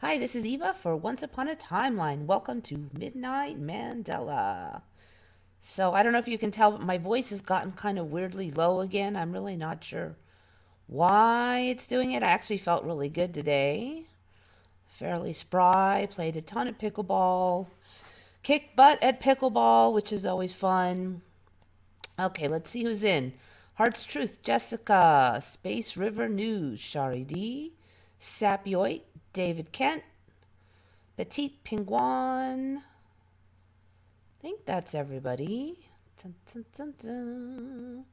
Hi, this is Eva for Once Upon a Timeline. Welcome to Midnight Mandela. So, I don't know if you can tell, but my voice has gotten kind of weirdly low again. I'm really not sure why it's doing it. I actually felt really good today. Fairly spry, played a ton of pickleball, kicked butt at pickleball, which is always fun. Okay, let's see who's in. Heart's Truth, Jessica. Space River News, Shari D. Sapioit, David Kent. Petite Penguin. I think that's everybody. Dun, dun, dun, dun.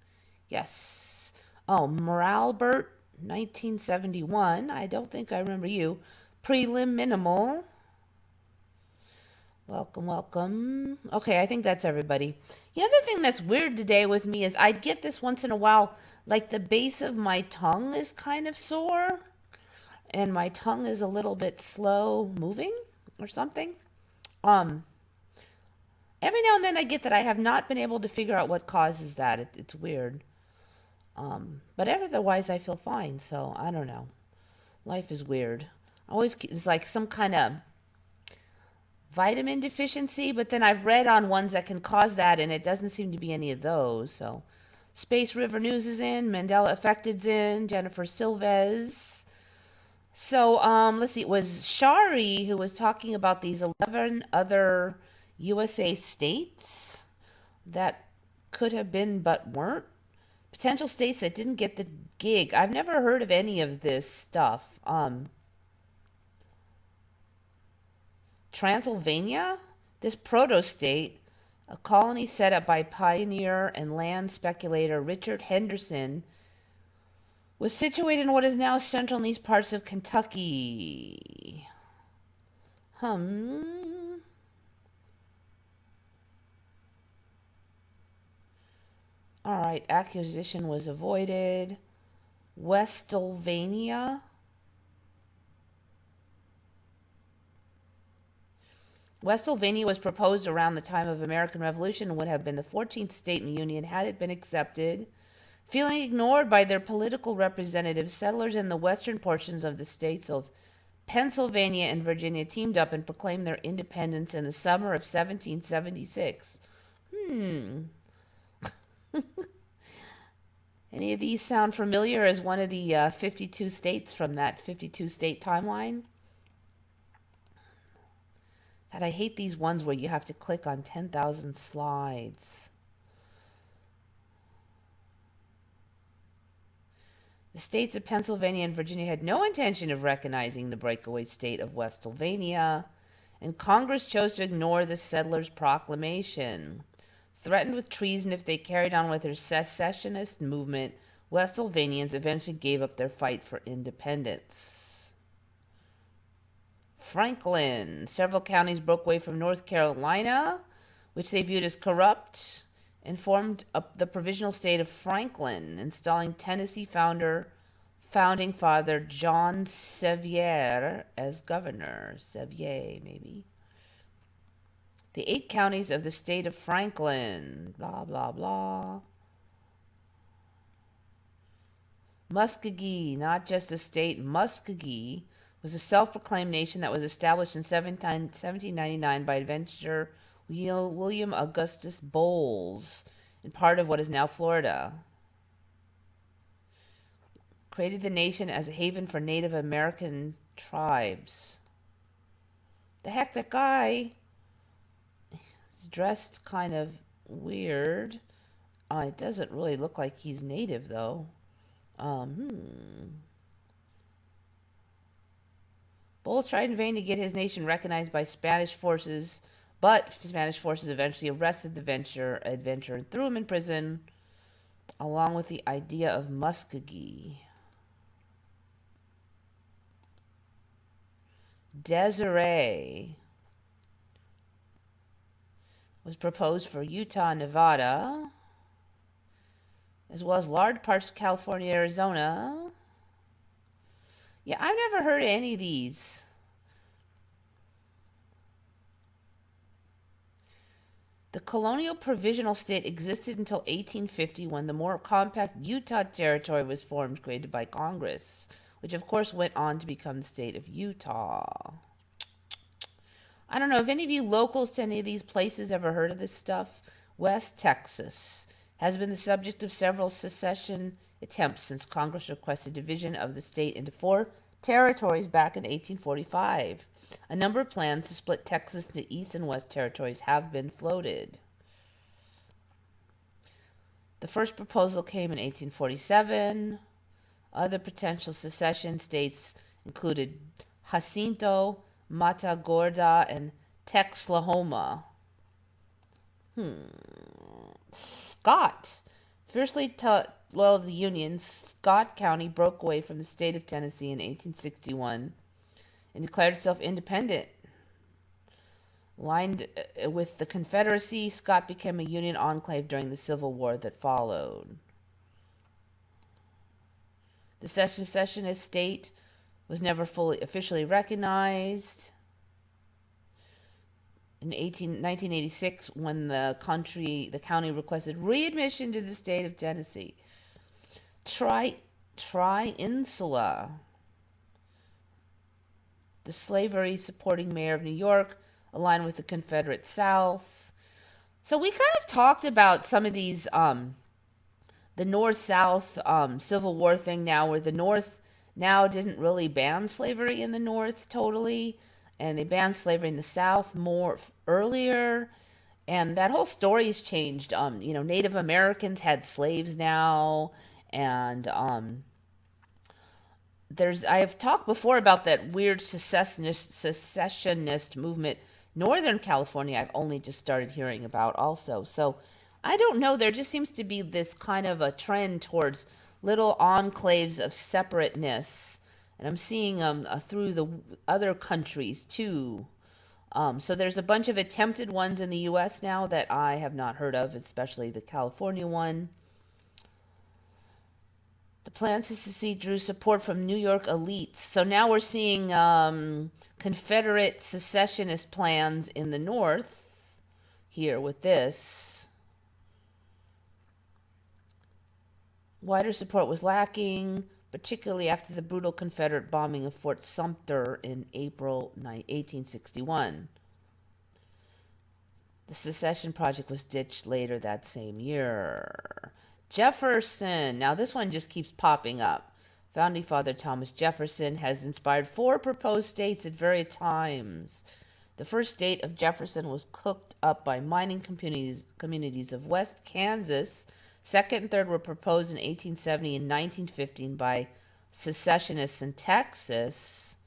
Yes. Oh, Moralbert, 1971. I don't think I remember you. Prelim Minimal. Welcome, welcome. Okay, I think that's everybody. The other thing that's weird today with me is I get this once in a while, like the base of my tongue is kind of sore, and my tongue is a little bit slow moving or something. Um, Every now and then I get that I have not been able to figure out what causes that. It's weird. But otherwise I feel fine, so I don't know. Life is weird. Always it's like some kind of vitamin deficiency, but then I've read on ones that can cause that, and it doesn't seem to be any of those. So, Space River News is in, Mandela Affected's in, Jennifer Silvez. So, let's see. It was Shari who was talking about these 11 other USA states that could have been but weren't. Potential states that didn't get the gig. I've never heard of any of this stuff. Transylvania, this proto state, a colony set up by pioneer and land speculator Richard Henderson, was situated in what is now central and east parts of Kentucky. Hmm. All right, acquisition was avoided. Westlvania. Westlvania was proposed around the time of American Revolution and would have been the 14th state in the Union had it been accepted. Feeling ignored by their political representatives, settlers in the western portions of the states of Pennsylvania and Virginia teamed up and proclaimed their independence in the summer of 1776. Hmm. Any of these sound familiar as one of the 52 states from that 52 state timeline? God, I hate these ones where you have to click on 10,000 slides. The states of Pennsylvania and Virginia had no intention of recognizing the breakaway state of Westlvania, and Congress chose to ignore the settlers' proclamation. Threatened with treason if they carried on with their secessionist movement, Westlvanians eventually gave up their fight for independence. Franklin. Several counties broke away from North Carolina, which they viewed as corrupt, and formed the provisional state of Franklin, installing Tennessee founding father John Sevier as governor. Sevier, maybe. The 8 counties of the state of Franklin. Blah, blah, blah. Muskogee, not just a state. Muskogee was a self-proclaimed nation that was established in 1799 by adventurer William Augustus Bowles in part of what is now Florida. Created the nation as a haven for Native American tribes. The heck, that guy is dressed kind of weird. It doesn't really look like he's native, though. Bowles tried in vain to get his nation recognized by Spanish forces, but Spanish forces eventually arrested the adventurer and threw him in prison, along with the idea of Muskogee. Desiree was proposed for Utah and Nevada, as well as large parts of California and Arizona. Yeah, I've never heard of any of these. The colonial provisional state existed until 1850 when the more compact Utah Territory was formed, created by Congress. which of course went on to become the state of Utah. I don't know if any of you locals to any of these places ever heard of this stuff. West Texas has been the subject of several secession attempts since Congress requested division of the state into 4 territories back in 1845. A number of plans to split Texas into East and West territories have been floated. The first proposal came in 1847. Other potential secession states included Jacinto, Matagorda, and Texlahoma. Scott. Fiercely loyal to the Union, Scott County broke away from the state of Tennessee in 1861 and declared itself independent. Aligned with the Confederacy, Scott became a Union enclave during the Civil War that followed. The secessionist state was never fully officially recognized. In 1986, when the county requested readmission to the state of Tennessee. Tri-Insula. The slavery-supporting mayor of New York aligned with the Confederate South. So we kind of talked about some of these, the North-South Civil War thing now, where the North now didn't really ban slavery in the North totally, and they banned slavery in the South more earlier, and that whole story has changed. Native Americans had slaves now, and I have talked before about that weird secessionist movement, Northern California. I've only just started hearing about also. So I don't know. There just seems to be this kind of a trend towards little enclaves of separateness, and I'm seeing through the other countries too. So there's a bunch of attempted ones in the U.S. now that I have not heard of, especially the California one. The plans to secede drew support from New York elites. So now we're seeing Confederate secessionist plans in the North here with this. Wider support was lacking, particularly after the brutal Confederate bombing of Fort Sumter in April 1861. The secession project was ditched later that same year. Jefferson. Now this one just keeps popping up. Founding Father Thomas Jefferson has inspired 4 proposed states at various times. The first state of Jefferson was cooked up by mining communities of West Kansas. Second and third were proposed in 1870 and 1915 by secessionists in Texas.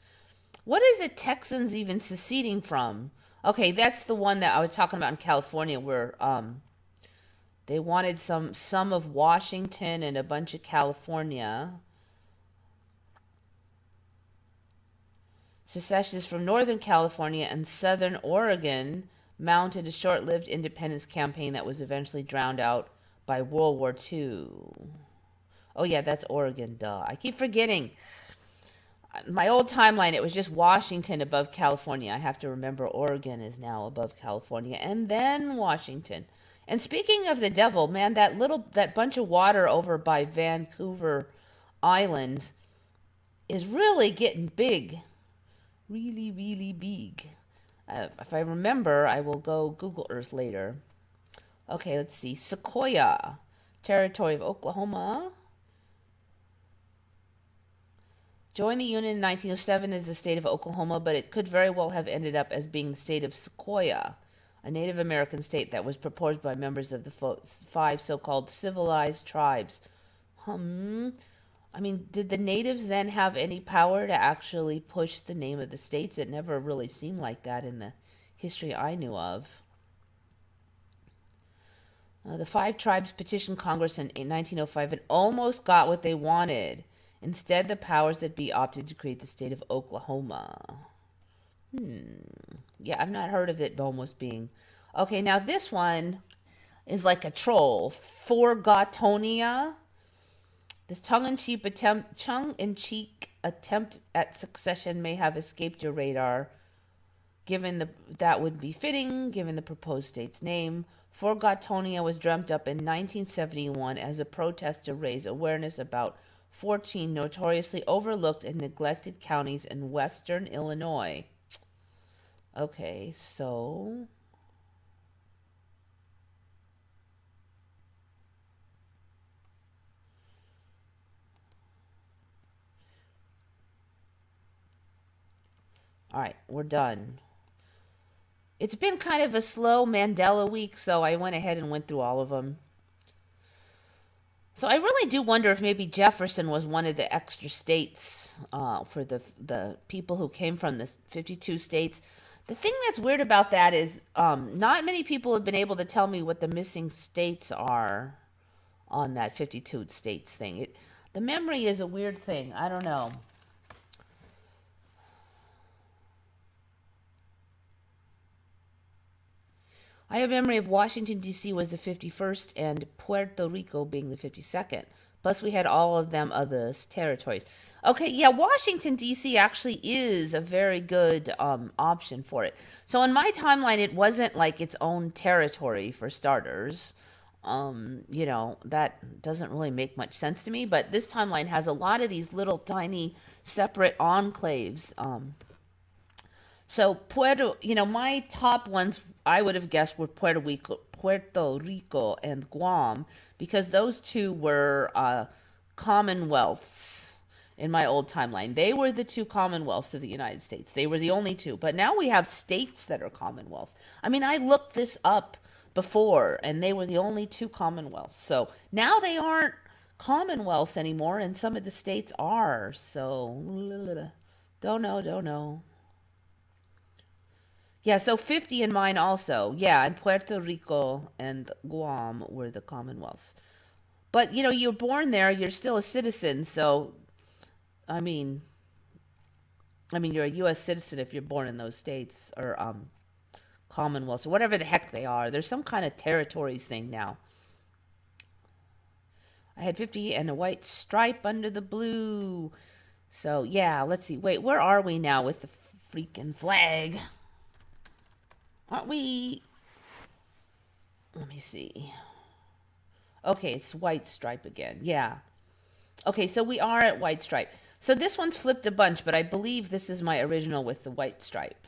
What is the Texans even seceding from? Okay, that's the one that I was talking about in California, where they wanted some of Washington and a bunch of California. Secessionists from Northern California and Southern Oregon mounted a short-lived independence campaign that was eventually drowned out by World War II. Oh yeah, that's Oregon, duh. I keep forgetting. My old timeline, it was just Washington above California. I have to remember Oregon is now above California, and then Washington. And speaking of the devil, man, that bunch of water over by Vancouver Island is really getting big. Really, really big. If I remember, I will go Google Earth later. Okay, let's see. Sequoia, territory of Oklahoma. Joined the Union in 1907 as the state of Oklahoma, but it could very well have ended up as being the state of Sequoia, a Native American state that was proposed by members of the 5 so-called civilized tribes. I mean, did the natives then have any power to actually push the name of the states? It never really seemed like that in the history I knew of. The 5 tribes petitioned Congress in 1905 and almost got what they wanted. Instead, the powers that be opted to create the state of Oklahoma. Yeah, I've not heard of it almost being. Okay, now this one is like a troll. Forgotonia. This tongue-in-cheek attempt at succession may have escaped your radar, that would be fitting, given the proposed state's name. Forgotonia was dreamt up in 1971 as a protest to raise awareness about 14 notoriously overlooked and neglected counties in western Illinois. Okay, so all right, we're done. It's been kind of a slow Mandela week, so I went ahead and went through all of them. So I really do wonder if maybe Jefferson was one of the extra states for the people who came from the 52 states. The thing that's weird about that is not many people have been able to tell me what the missing states are on that 52 states thing. The memory is a weird thing. I don't know. I have memory of Washington, D.C. was the 51st and Puerto Rico being the 52nd. Plus, we had all of them other territories. Okay, yeah, Washington, D.C. actually is a very good option for it. So in my timeline, it wasn't like its own territory for starters. That doesn't really make much sense to me. But this timeline has a lot of these little tiny separate enclaves. So my top ones I would have guessed were Puerto Rico and Guam because those two were commonwealths in my old timeline. They were the two commonwealths of the United States. They were the only two. But now we have states that are commonwealths. I mean, I looked this up before, and they were the only two commonwealths. So now they aren't commonwealths anymore, and some of the states are. So, don't know. Yeah, so 50 in mine also. Yeah, and Puerto Rico and Guam were the commonwealths. But, you're born there, you're still a citizen, so I mean, you're a U.S. citizen if you're born in those states or commonwealths or whatever the heck they are. There's some kind of territories thing now. I had 50 and a white stripe under the blue. So, yeah, let's see. Wait, where are we now with the freaking flag? Aren't we? Let me see. Okay, it's white stripe again. Yeah. Okay, so we are at white stripe. So this one's flipped a bunch, but I believe this is my original with the white stripe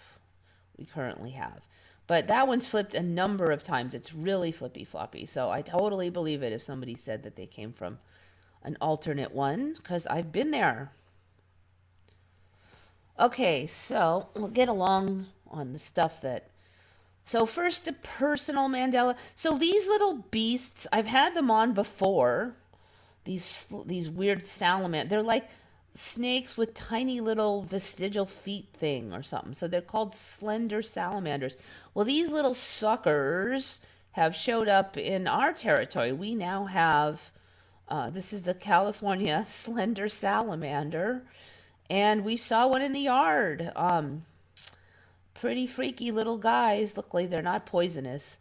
we currently have. But that one's flipped a number of times. It's really flippy floppy. So I totally believe it if somebody said that they came from an alternate one, because I've been there. Okay, so we'll get along on the stuff that... So first, a personal Mandela. So these little beasts, I've had them on before. These weird salamander. They're like snakes with tiny little vestigial feet thing or something. So they're called slender salamanders. Well, these little suckers have showed up in our territory. We now have, this is the California slender salamander. And we saw one in the yard. Pretty freaky little guys. Look like they're not poisonous.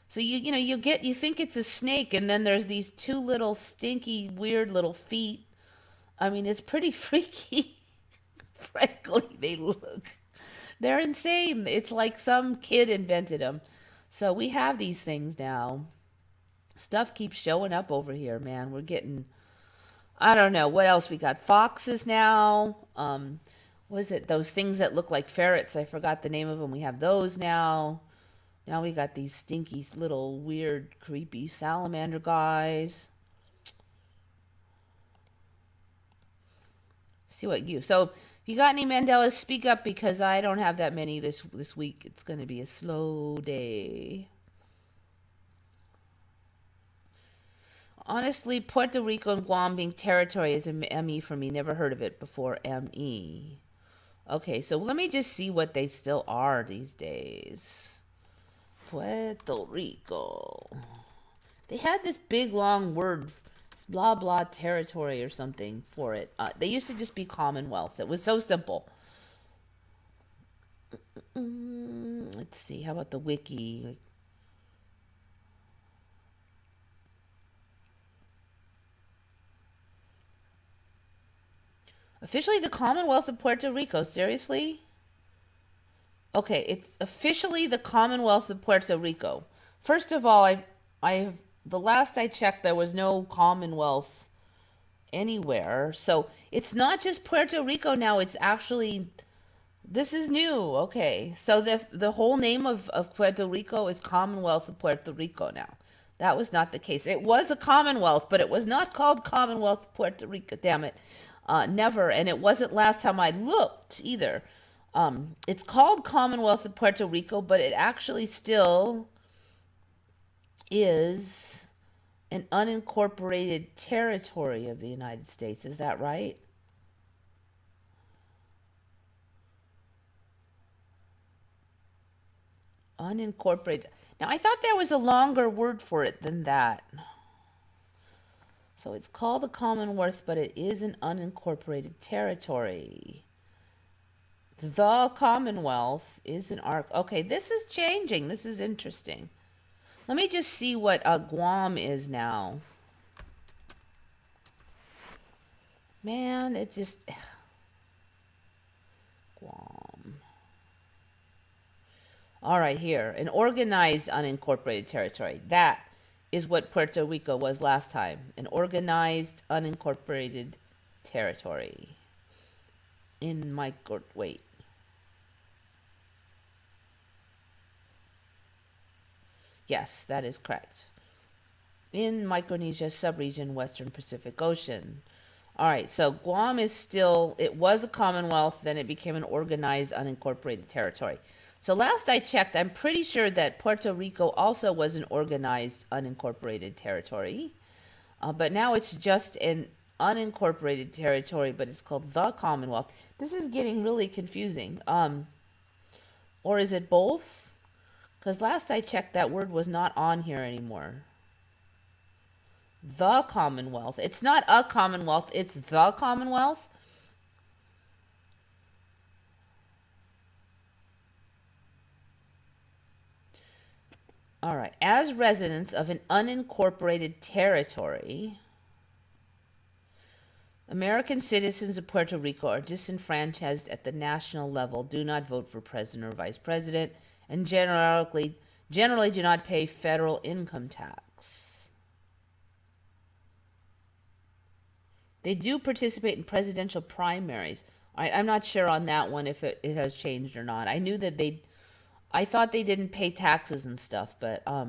So you think it's a snake, and then there's these two little stinky, weird little feet. I mean, it's pretty freaky. Frankly, they look. They're insane. It's like some kid invented them. So we have these things now. Stuff keeps showing up over here, man. We're getting... I don't know. What else we got? Foxes now. What is it? Those things that look like ferrets. I forgot the name of them. We have those now. Now we got these stinky little weird creepy salamander guys. See what you... So if you got any Mandelas, speak up because I don't have that many this week. It's going to be a slow day. Honestly, Puerto Rico and Guam being territory is an ME for me. Never heard of it before. ME. Okay, so let me just see what they still are these days. Puerto Rico. They had this big long word, blah blah territory or something for it. They used to just be commonwealths. It was so simple. Let's see. How about the wiki? Officially the Commonwealth of Puerto Rico. Seriously? Okay, it's officially the Commonwealth of Puerto Rico. First of all, the last I checked, there was no Commonwealth anywhere. So it's not just Puerto Rico now. It's actually, this is new. Okay. So the whole name of Puerto Rico is Commonwealth of Puerto Rico now. That was not the case. It was a Commonwealth, but it was not called Commonwealth of Puerto Rico. Damn it. Never. And it wasn't last time I looked either. It's called Commonwealth of Puerto Rico, but it actually still is an unincorporated territory of the United States. Is that right? Unincorporated. Now, I thought there was a longer word for it than that. So it's called a Commonwealth, but it is an unincorporated territory. The Commonwealth is an arc. Okay, this is changing. This is interesting. Let me just see what Guam is now. Man, it just... Guam. All right, here. An organized unincorporated territory. That is what Puerto Rico was last time. An organized unincorporated territory. In my... Wait. Yes, that is correct. In Micronesia subregion, Western Pacific Ocean. All right, so Guam is still, it was a Commonwealth, then it became an organized unincorporated territory. So last I checked, I'm pretty sure that Puerto Rico also was an organized unincorporated territory. But now it's just an unincorporated territory, but it's called the Commonwealth. This is getting really confusing. Or is it both? Because last I checked, that word was not on here anymore. The Commonwealth. It's not a Commonwealth, it's the Commonwealth. All right. As residents of an unincorporated territory, American citizens of Puerto Rico are disenfranchised at the national level, do not vote for president or vice president, and generally do not pay federal income tax. They do participate in presidential primaries. I'm not sure on that one if it has changed or not. I knew that I thought they didn't pay taxes and stuff, but I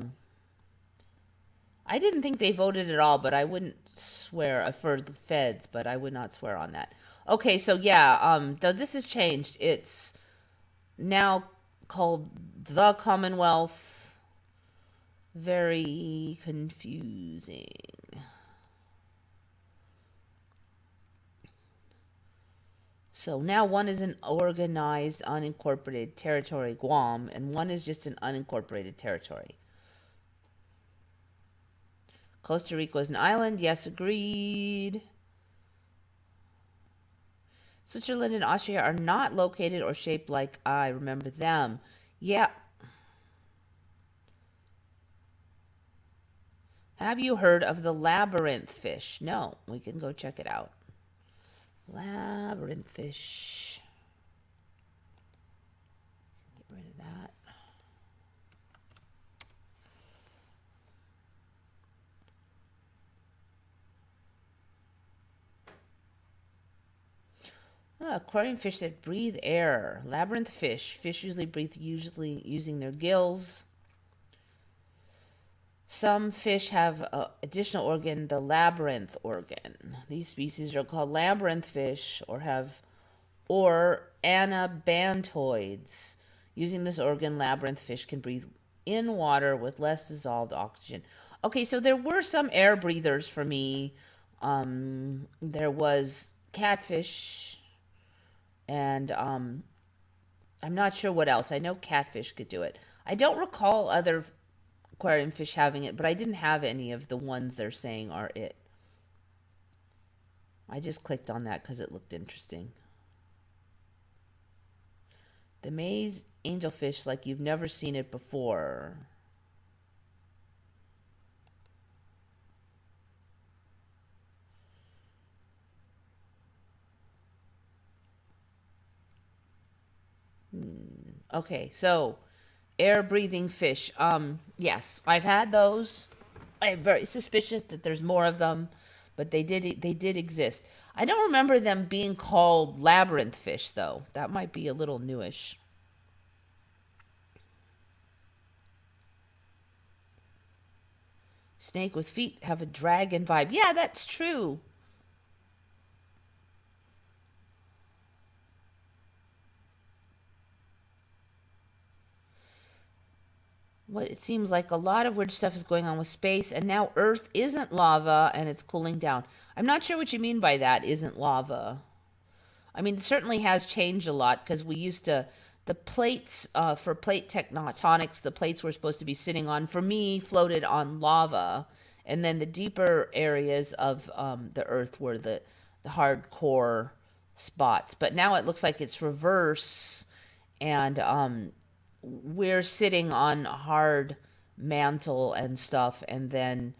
didn't think they voted at all, but I wouldn't swear for the feds, but I would not swear on that. Okay, so yeah, though this has changed. It's now called the Commonwealth. Very confusing. So now one is an organized unincorporated territory, Guam, and one is just an unincorporated territory. Costa Rica is an island. Yes, agreed. Switzerland and Austria are not located or shaped like I remember them. Yeah. Have you heard of the labyrinth fish? No, we can go check it out. Labyrinth fish. Get rid of that. Aquarium fish that breathe air. Labyrinth fish. Fish usually breathe using their gills. Some fish have additional organ, the labyrinth organ. These species are called labyrinth fish or anabantoids. Using this organ, labyrinth fish can breathe in water with less dissolved oxygen. Okay, so there were some air breathers for me. There was catfish, and I'm not sure what else. I know catfish could do it. I don't recall other aquarium fish having it, but I didn't have any of the ones they're saying are it. I just clicked on that because it looked interesting. The maze angelfish like you've never seen it before. Okay, so air-breathing fish. Yes, I've had those. I'm very suspicious that there's more of them, but they did exist. I don't remember them being called labyrinth fish though. That might be a little newish. Snake with feet have a dragon vibe. Yeah, that's true. What it seems like a lot of weird stuff is going on with space, and now Earth isn't lava and it's cooling down. I'm not sure what you mean by that, isn't lava. I mean, it certainly has changed a lot because we used to, the plates for plate tectonics, the plates we're supposed to be sitting on, for me, floated on lava. And then the deeper areas of the Earth were the hardcore spots. But now it looks like it's reverse, and we're sitting on hard mantle and stuff, and then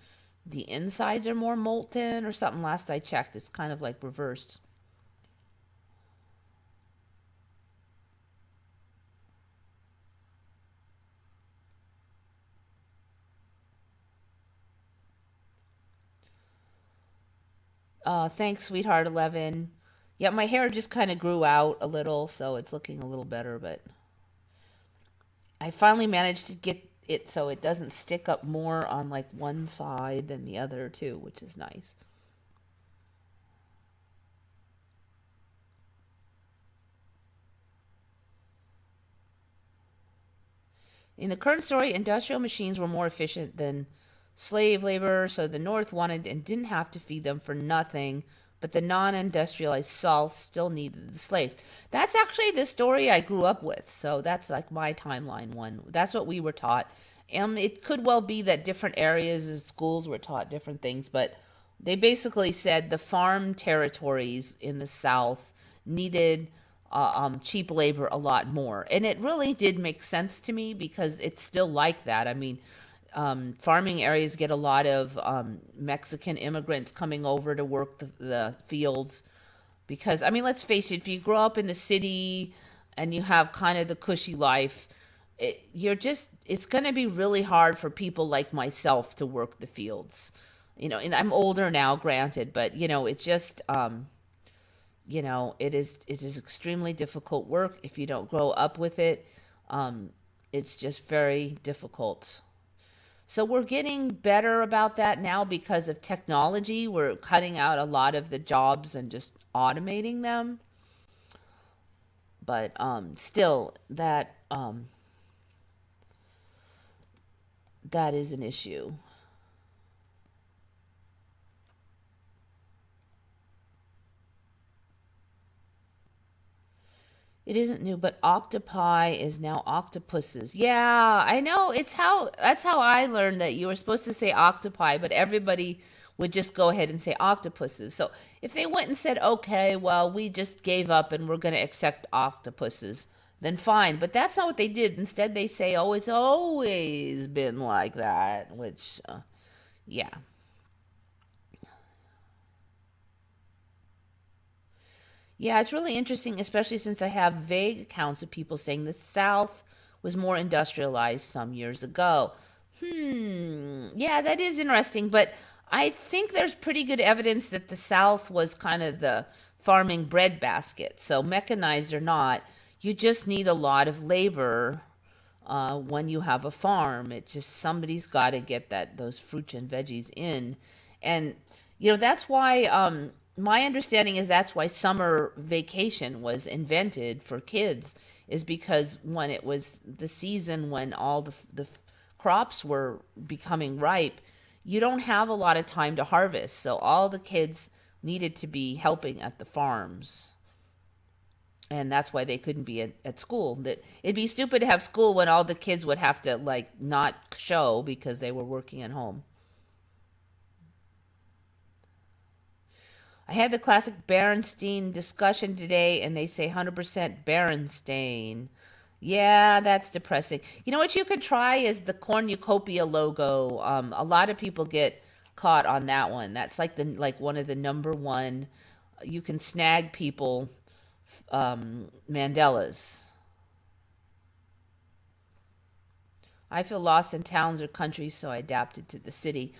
the insides are more molten or something. Last I checked, it's kind of like reversed. Thanks, sweetheart 11. Yeah, my hair just kind of grew out a little, so it's looking a little better, but I finally managed to get it so it doesn't stick up more on like one side than the other too, which is nice. In the current story, industrial machines were more efficient than slave labor, so the North wanted and didn't have to feed them for nothing, but the non industrialized South still needed the slaves. That's actually the story I grew up with, so that's like my timeline one. That's what we were taught. It could well be that different areas of schools were taught different things, but they basically said the farm territories in the South needed cheap labor a lot more. And it really did make sense to me because it's still like that. I mean, farming areas get a lot of Mexican immigrants coming over to work the fields because, I mean, let's face it, if you grow up in the city and you have kind of the cushy life, it's going to be really hard for people like myself to work the fields. And I'm older now, granted, but it just it is extremely difficult work if you don't grow up with it. It's just very difficult. So we're getting better about that now because of technology. We're cutting out a lot of the jobs and just automating them. But still, that is an issue. It isn't new, but octopi is now octopuses. Yeah, I know. That's how I learned that you were supposed to say octopi, but everybody would just go ahead and say octopuses. So if they went and said, okay, well, we just gave up and we're going to accept octopuses, then fine. But that's not what they did. Instead, they say, oh, it's always been like that, which, yeah. Yeah, it's really interesting, especially since I have vague accounts of people saying the South was more industrialized some years ago. Yeah, that is interesting, but I think there's pretty good evidence that the South was kind of the farming breadbasket. So, mechanized or not, you just need a lot of labor when you have a farm. It's just somebody's got to get those fruits and veggies in, and that's why. My understanding is that's why summer vacation was invented for kids, is because when it was the season when all the crops were becoming ripe, you don't have a lot of time to harvest. So all the kids needed to be helping at the farms. And that's why they couldn't be at school. That it'd be stupid to have school when all the kids would have to like not show because they were working at home. I had the classic Berenstein discussion today, and they say 100% Berenstain. Yeah, that's depressing. You know what you could try is the cornucopia logo. A lot of people get caught on that one. That's like one of the number one. You can snag people Mandelas. I feel lost in towns or countries, so I adapted to the city.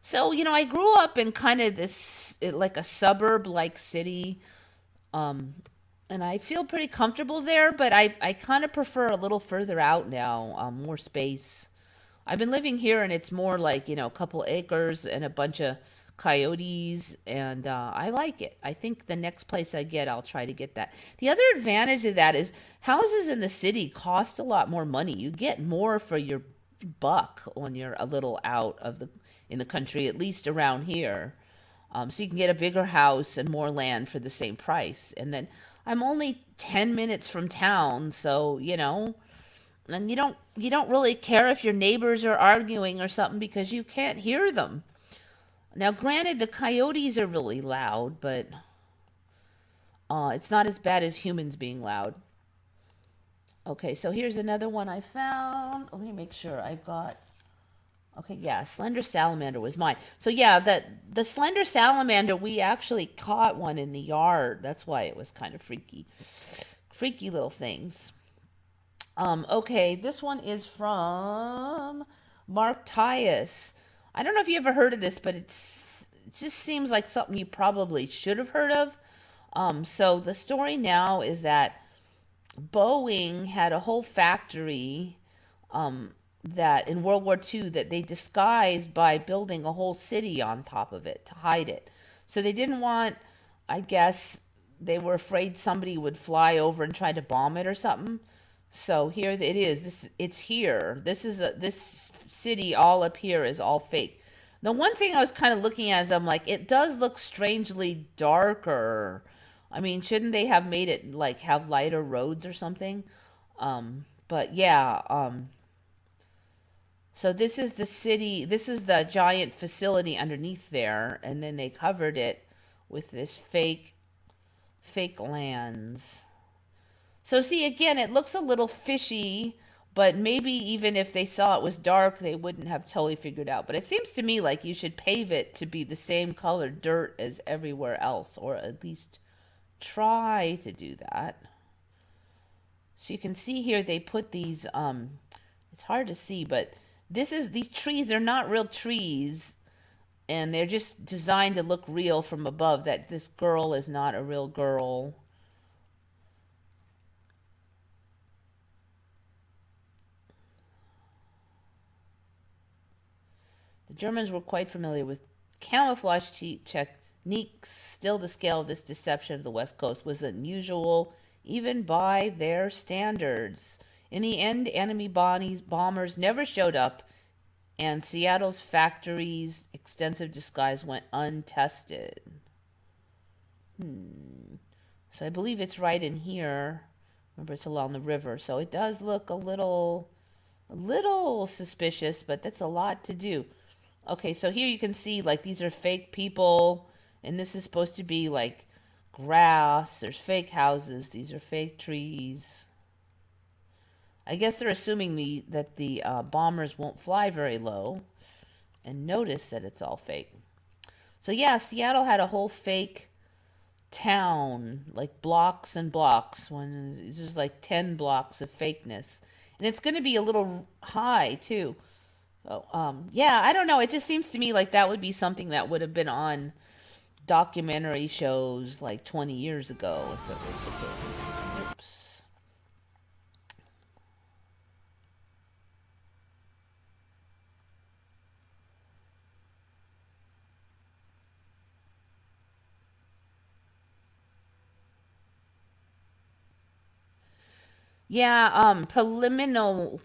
So, I grew up in kind of this, like a suburb like city, and I feel pretty comfortable there, but I kind of prefer a little further out now, more space. I've been living here and it's more like, a couple acres and a bunch of coyotes, and I like it. I think the next place I get, I'll try to get that. The other advantage of that is houses in the city cost a lot more money. You get more for your buck when you're a little out of the in the country, at least around here. So you can get a bigger house and more land for the same price. And then I'm only 10 minutes from town, so and you don't really care if your neighbors are arguing or something because you can't hear them. Now, granted, the coyotes are really loud, but it's not as bad as humans being loud. Okay, so here's another one I found. Let me make sure I've got. Okay, yeah, slender salamander was mine. So yeah, the slender salamander, we actually caught one in the yard. That's why it was kind of freaky. Freaky little things. Okay, this one is from Mark Tyus. I don't know if you ever heard of this, but it just seems like something you probably should have heard of. So the story now is that Boeing had a whole factory that in World War II that they disguised by building a whole city on top of it to hide it. So they didn't want, I guess, they were afraid somebody would fly over and try to bomb it or something. So here it is. It's here. This city all up here is all fake. The one thing I was kind of looking at is I'm like, it does look strangely darker. I mean, shouldn't they have made it like have lighter roads or something? But yeah, so this is the city, this is the giant facility underneath there, and then they covered it with this fake lands. So see, again, it looks a little fishy, but maybe even if they saw it was dark, they wouldn't have totally figured out. But it seems to me like you should pave it to be the same color dirt as everywhere else, or at least try to do that. So you can see here they put these it's hard to see, but these trees are not real trees, and they're just designed to look real from above, that this girl is not a real girl. The Germans were quite familiar with camouflage techniques. Still, the scale of this deception of the West Coast was unusual, even by their standards. In the end, enemy bombers never showed up, and Seattle's factory's extensive disguise went untested. So I believe it's right in here. Remember, it's along the river, so it does look a little suspicious, but that's a lot to do. Okay, so here you can see like these are fake people, and this is supposed to be like grass. There's fake houses. These are fake trees. I guess they're assuming that the bombers won't fly very low and notice that it's all fake. So yeah, Seattle had a whole fake town, like blocks and blocks. When it's just like 10 blocks of fakeness, and it's going to be a little high too. So, yeah, I don't know. It just seems to me like that would be something that would have been on documentary shows like 20 years ago if it was the case. Oops. Yeah, preliminal.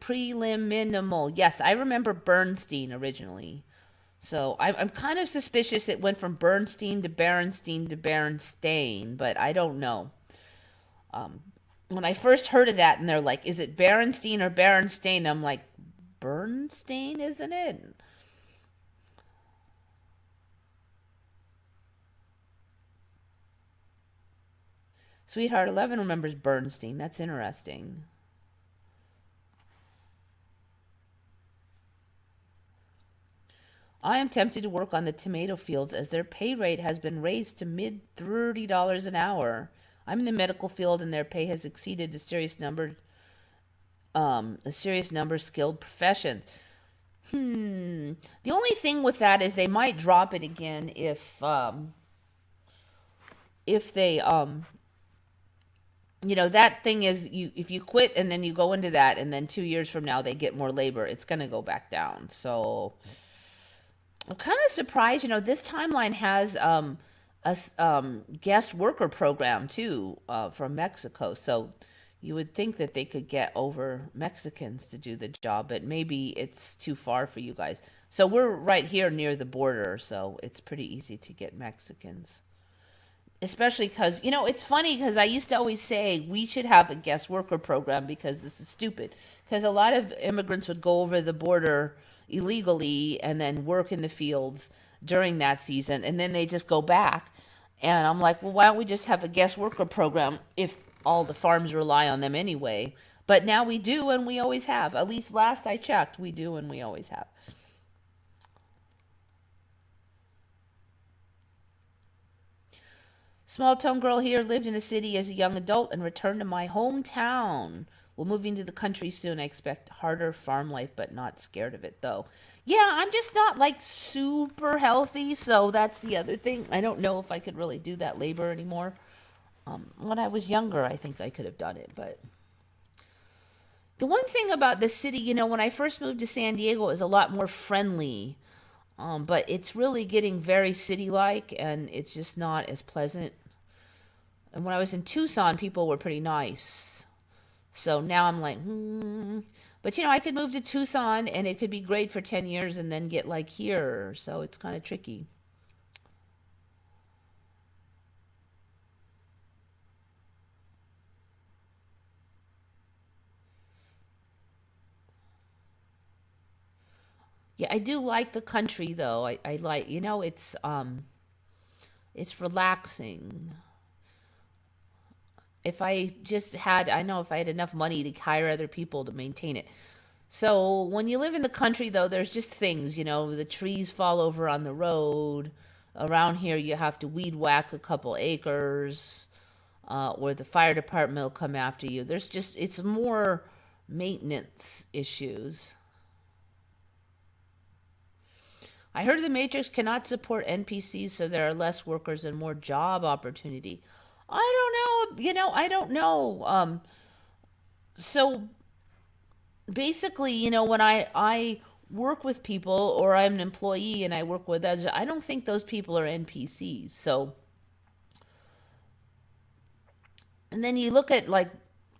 Yes, I remember Bernstein originally. So I'm kind of suspicious it went from Bernstein to Berenstein to Berenstain, but I don't know. When I first heard of that, and they're like, "Is it Berenstein or Berenstain?" I'm like, "Bernstein, isn't it?" Sweetheart 11 remembers Bernstein. That's interesting. I am tempted to work on the tomato fields as their pay rate has been raised to mid $30 an hour. I'm in the medical field and their pay has exceeded a serious number skilled professions. The only thing with that is they might drop it again if they that thing is, you if you quit and then you go into that and then 2 years from now they get more labor, it's going to go back down. So I'm kind of surprised. This timeline has guest worker program too, from Mexico. So you would think that they could get over Mexicans to do the job, but maybe it's too far for you guys. So we're right here near the border, so it's pretty easy to get Mexicans. Especially because, it's funny because I used to always say we should have a guest worker program because this is stupid. Because a lot of immigrants would go over the border illegally and then work in the fields during that season, and then they just go back. And I'm like, well, why don't we just have a guest worker program if all the farms rely on them anyway? But now we do, and we always have. At least last I checked, we do, and we always have. Small town girl here, lived in a city as a young adult and returned to my hometown. Well, moving to the country soon. I expect harder farm life, but not scared of it though. Yeah, I'm just not like super healthy, so that's the other thing. I don't know if I could really do that labor anymore. When I was younger, I think I could have done it, but the one thing about the city, when I first moved to San Diego, it was a lot more friendly. But it's really getting very city-like, and it's just not as pleasant. And when I was in Tucson, people were pretty nice. So now I'm like, But I could move to Tucson and it could be great for 10 years and then get like here. So it's kind of tricky. Yeah, I do like the country though. I like, it's relaxing. I know if I had enough money to hire other people to maintain it. So when you live in the country, though, there's just things, the trees fall over on the road. Around here, you have to weed whack a couple acres, or the fire department will come after you. It's more maintenance issues. I heard the Matrix cannot support NPCs, so there are less workers and more job opportunity. I don't know, I don't know. So basically, when I work with people or I'm an employee and I work with others, I don't think those people are NPCs. So, and then you look at like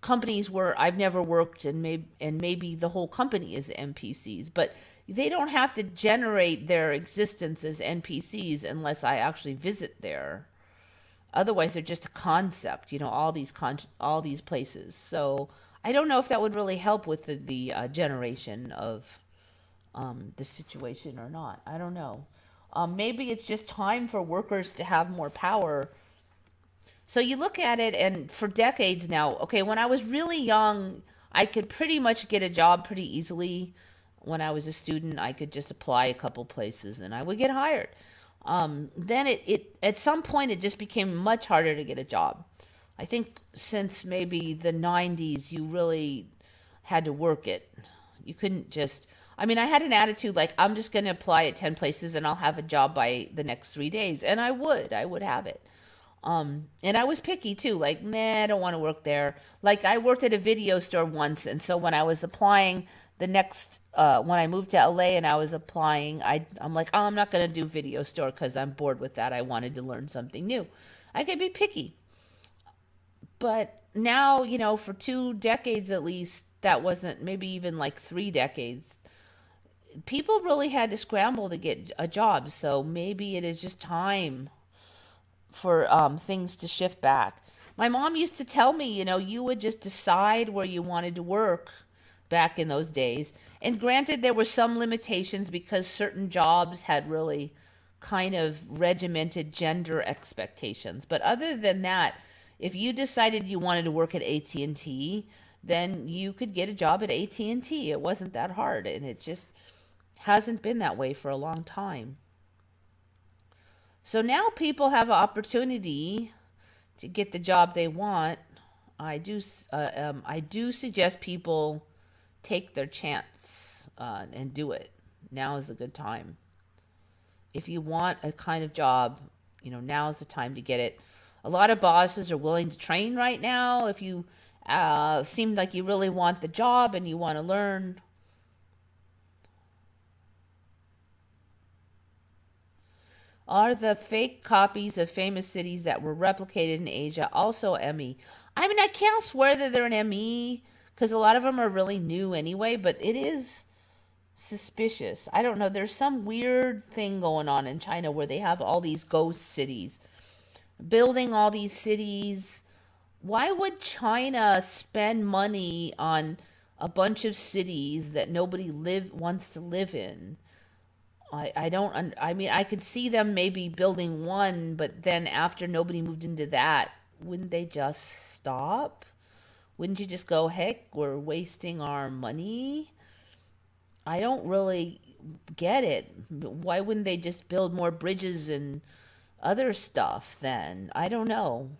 companies where I've never worked and maybe the whole company is NPCs, but they don't have to generate their existence as NPCs unless I actually visit there. Otherwise, they're just a concept, all these places. So I don't know if that would really help with the generation of the situation or not. I don't know. Maybe it's just time for workers to have more power. So you look at it, and for decades now, okay, when I was really young, I could pretty much get a job pretty easily. When I was a student, I could just apply a couple places and I would get hired. Then it at some point it just became much harder to get a job. I think since maybe the 90s, you really had to work it. You couldn't just, I mean, I had an attitude like, I'm just going to apply at 10 places and I'll have a job by the next 3 days. And I would have it. And I was picky too, like, nah, I don't want to work there. Like, I worked at a video store once. And so when I was applying when I moved to LA and I was applying, I'm like, oh, I'm not going to do video store because I'm bored with that. I wanted to learn something new. I could be picky. But now, for 2 decades at least, that wasn't, maybe even like 3 decades, people really had to scramble to get a job. So maybe it is just time for things to shift back. My mom used to tell me, you would just decide where you wanted to work back in those days. And granted, there were some limitations because certain jobs had really kind of regimented gender expectations. But other than that, if you decided you wanted to work at AT&T, then you could get a job at AT&T. It wasn't that hard, and it just hasn't been that way for a long time. So now people have an opportunity to get the job they want. I do suggest people take their chance and do it. Now is the good time. If you want a kind of job, now is the time to get it. A lot of bosses are willing to train right now. If you seem like you really want the job and you want to learn. Are the fake copies of famous cities that were replicated in Asia also ME? I mean, I can't swear that they're an ME because a lot of them are really new anyway, but it is suspicious. I don't know. There's some weird thing going on in China where they have all these ghost cities, building all these cities. Why would China spend money on a bunch of cities that nobody wants to live in? I don't, I mean, I could see them maybe building one, but then after nobody moved into that, wouldn't they just stop? Wouldn't you just go, heck, we're wasting our money? I don't really get it. Why wouldn't they just build more bridges and other stuff then? I don't know.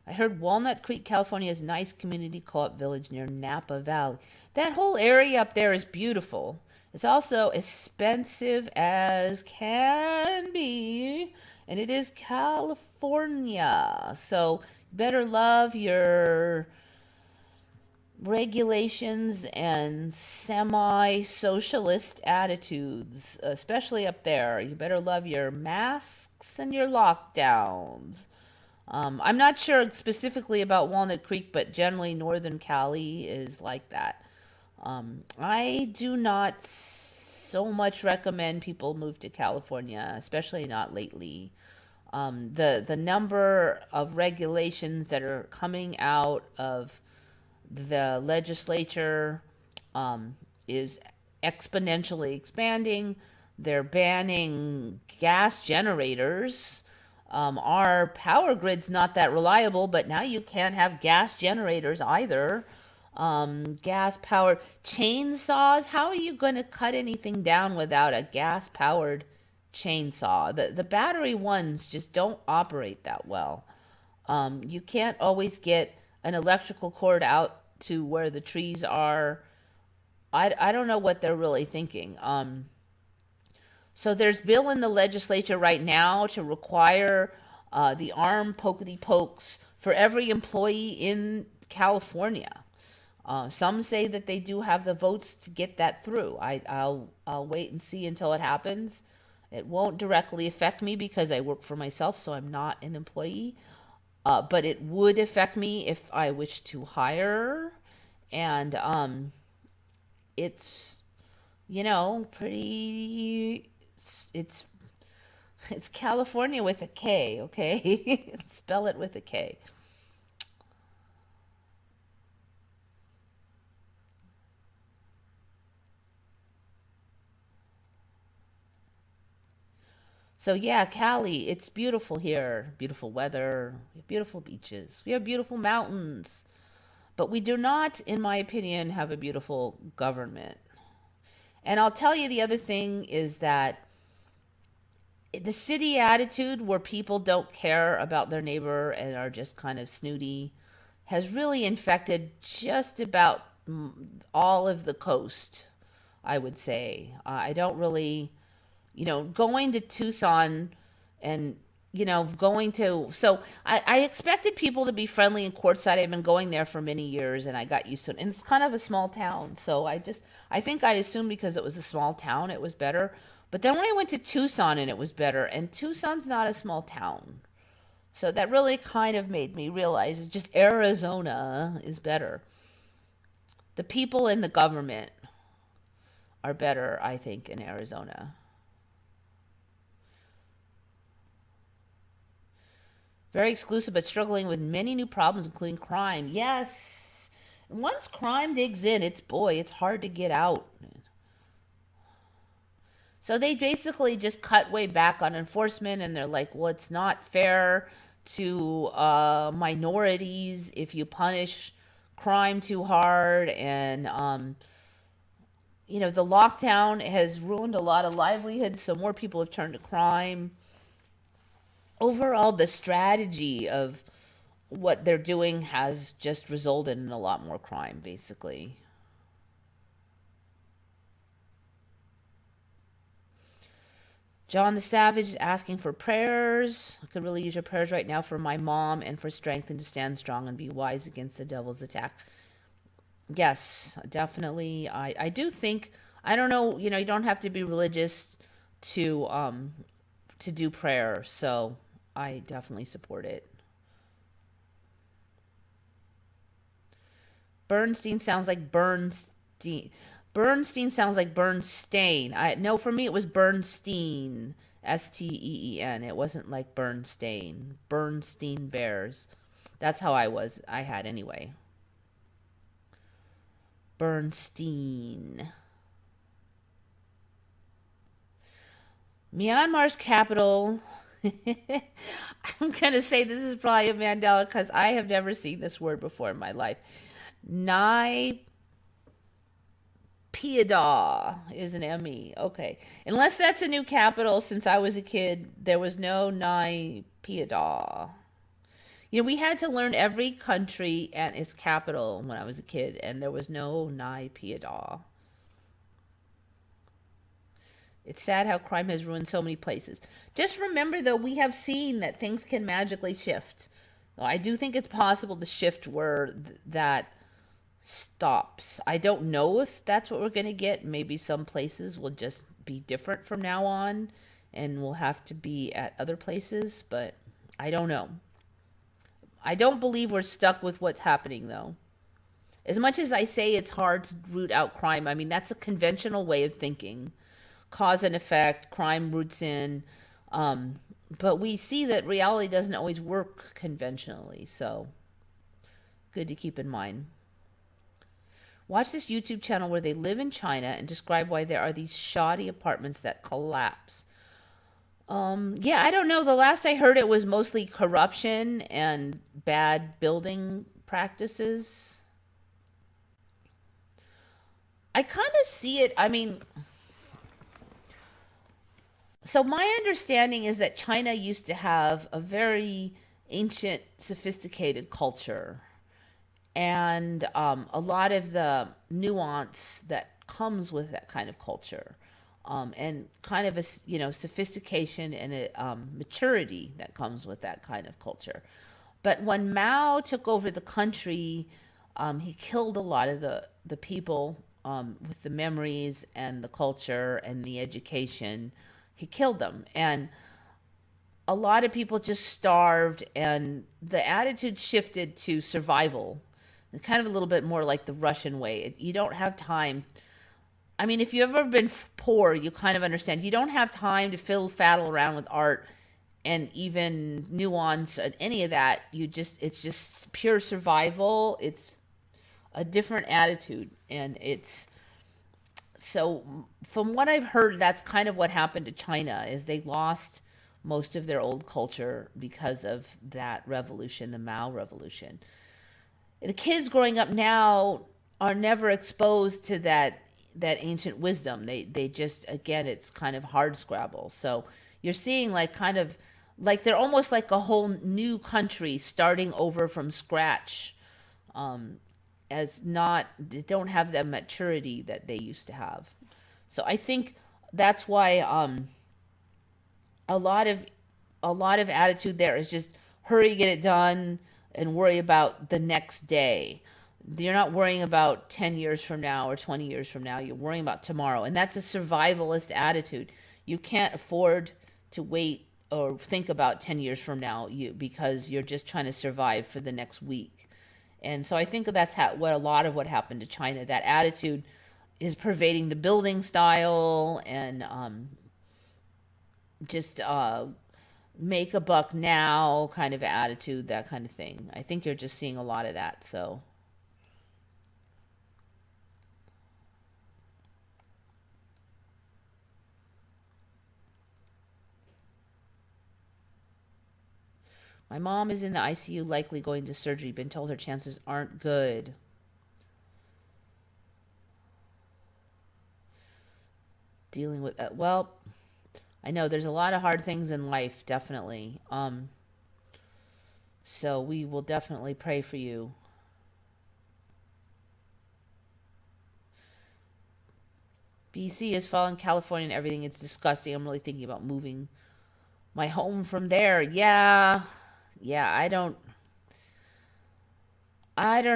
I heard Walnut Creek, California is a nice community co-op village near Napa Valley. That whole area up there is beautiful. It's also expensive as can be, and it is California. So you better love your regulations and semi-socialist attitudes, especially up there. You better love your masks and your lockdowns. I'm not sure specifically about Walnut Creek, but generally Northern Cali is like that. I do not so much recommend people move to California, especially not lately. The number of regulations that are coming out of the legislature is exponentially expanding. They're banning gas generators. Our power grid's not that reliable, but now you can't have gas generators either. Gas powered chainsaws. How are you going to cut anything down without a gas powered chainsaw? The battery ones just don't operate that well. You can't always get an electrical cord out to where the trees are. I don't know what they're really thinking. So there's bill in the legislature right now to require the arm pokety pokes for every employee in California. Some say that they do have the votes to get that through. I'll wait and see until it happens. It won't directly affect me because I work for myself, so I'm not an employee. But it would affect me if I wish to hire, and it's pretty. It's it's California with a K, okay? Spell it with a K. So yeah, Cali, it's beautiful here. Beautiful weather, we have beautiful beaches, we have beautiful mountains. But we do not, in my opinion, have a beautiful government. And I'll tell you the other thing is that the city attitude where people don't care about their neighbor and are just kind of snooty has really infected just about all of the coast, I would say. I don't really, going to Tucson and, going to, so I expected people to be friendly and courtside. I've been going there for many years and I got used to it. And it's kind of a small town. So I think I assumed because it was a small town, it was better. But then when I went to Tucson and it was better, and Tucson's not a small town. So that really kind of made me realize just Arizona is better. The people in the government are better, I think, in Arizona. Very exclusive, but struggling with many new problems, including crime. Yes. Once crime digs in, it's hard to get out. So they basically just cut way back on enforcement, and they're like, well, it's not fair to minorities if you punish crime too hard, and the lockdown has ruined a lot of livelihoods, so more people have turned to crime. Overall, the strategy of what they're doing has just resulted in a lot more crime, basically. John the Savage is asking for prayers. I could really use your prayers right now for my mom and for strength and to stand strong and be wise against the devil's attack. Yes, definitely. I do think, I don't know, you don't have to be religious to do prayer, so I definitely support it. Bernstein sounds like Bernstein. Bernstein sounds like Bernstein. No, for me it was Bernstein. Steen. It wasn't like Bernstein. Bernstein Bears. That's how I had anyway. Bernstein. Myanmar's capital. I'm going to say this is probably a Mandela because I have never seen this word before in my life. Nai Piada is an ME. Okay. Unless that's a new capital, since I was a kid, there was no Nai Piada. We had to learn every country and its capital when I was a kid, and there was no Nai Piada. It's sad how crime has ruined so many places. Just remember, though, we have seen that things can magically shift. I do think it's possible to shift where that stops. I don't know if that's what we're going to get. Maybe some places will just be different from now on, and we'll have to be at other places, but I don't know. I don't believe we're stuck with what's happening, though. As much as I say it's hard to root out crime, I mean, that's a conventional way of thinking. Cause and effect, crime roots in. But we see that reality doesn't always work conventionally, so good to keep in mind. Watch this YouTube channel where they live in China and describe why there are these shoddy apartments that collapse. Yeah, I don't know. The last I heard, it was mostly corruption and bad building practices. I kind of see it. I mean, so my understanding is that China used to have a very ancient, sophisticated culture, and a lot of the nuance that comes with that kind of culture, and kind of a sophistication and a maturity that comes with that kind of culture. But when Mao took over the country, he killed a lot of the people with the memories and the culture and the education. He killed them, and a lot of people just starved, and the attitude shifted to survival. It's kind of a little bit more like the Russian way. You don't have time. I mean, if you've ever been poor, you kind of understand. You don't have time to faddle around with art and even nuance and any of that. It's just pure survival. It's a different attitude, and it's so from what I've heard, that's kind of what happened to China, is they lost most of their old culture because of that revolution, the Mao revolution. The kids growing up now are never exposed to that ancient wisdom. They just, again, it's kind of hard scrabble. So you're seeing kind of like they're almost like a whole new country starting over from scratch. They don't have that maturity that they used to have. So I think that's why a lot of attitude there is just hurry, get it done, and worry about the next day. You're not worrying about 10 years from now or 20 years from now. You're worrying about tomorrow, and that's a survivalist attitude. You can't afford to wait or think about 10 years from now because you're just trying to survive for the next week. And so I think that's what a lot of what happened to China. That attitude is pervading the building style and just make a buck now kind of attitude, that kind of thing. I think you're just seeing a lot of that. So my mom is in the ICU, likely going to surgery. Been told her chances aren't good. dealing with well, I know there's a lot of hard things in life, definitely. So we will definitely pray for you. BC is falling, California and everything. It's disgusting. I'm really thinking about moving my home from there. Yeah. Yeah, I don't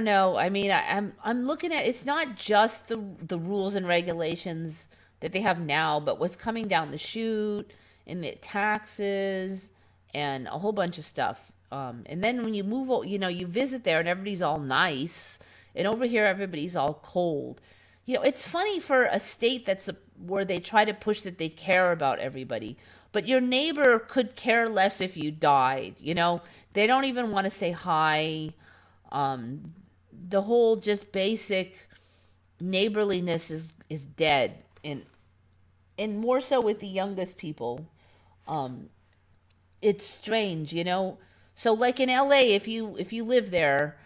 know. I mean, I'm looking at it's not just the rules and regulations that they have now, but what's coming down the chute and the taxes and a whole bunch of stuff. And then when you move, you visit there and everybody's all nice, and over here everybody's all cold. It's funny for a state where they try to push that they care about everybody, but your neighbor could care less if you died. They don't even want to say hi. The whole just basic neighborliness is dead, and more so with the youngest people. It's strange. So like in LA, if you live there,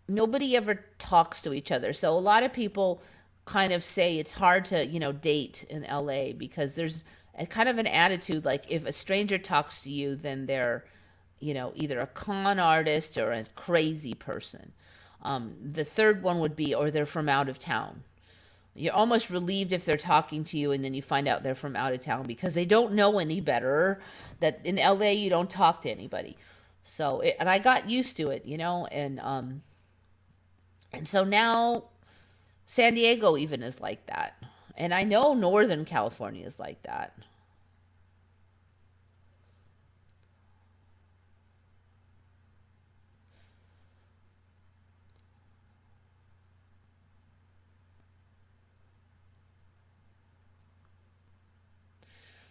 nobody ever talks to each other. So a lot of people kind of say it's hard to date in LA because there's a kind of an attitude like if a stranger talks to you, then they're either a con artist or a crazy person. The third one would be, or they're from out of town. You're almost relieved if they're talking to you and then you find out they're from out of town because they don't know any better. That in LA you don't talk to anybody. So, and I got used to it, and so now San Diego even is like that. And I know Northern California is like that.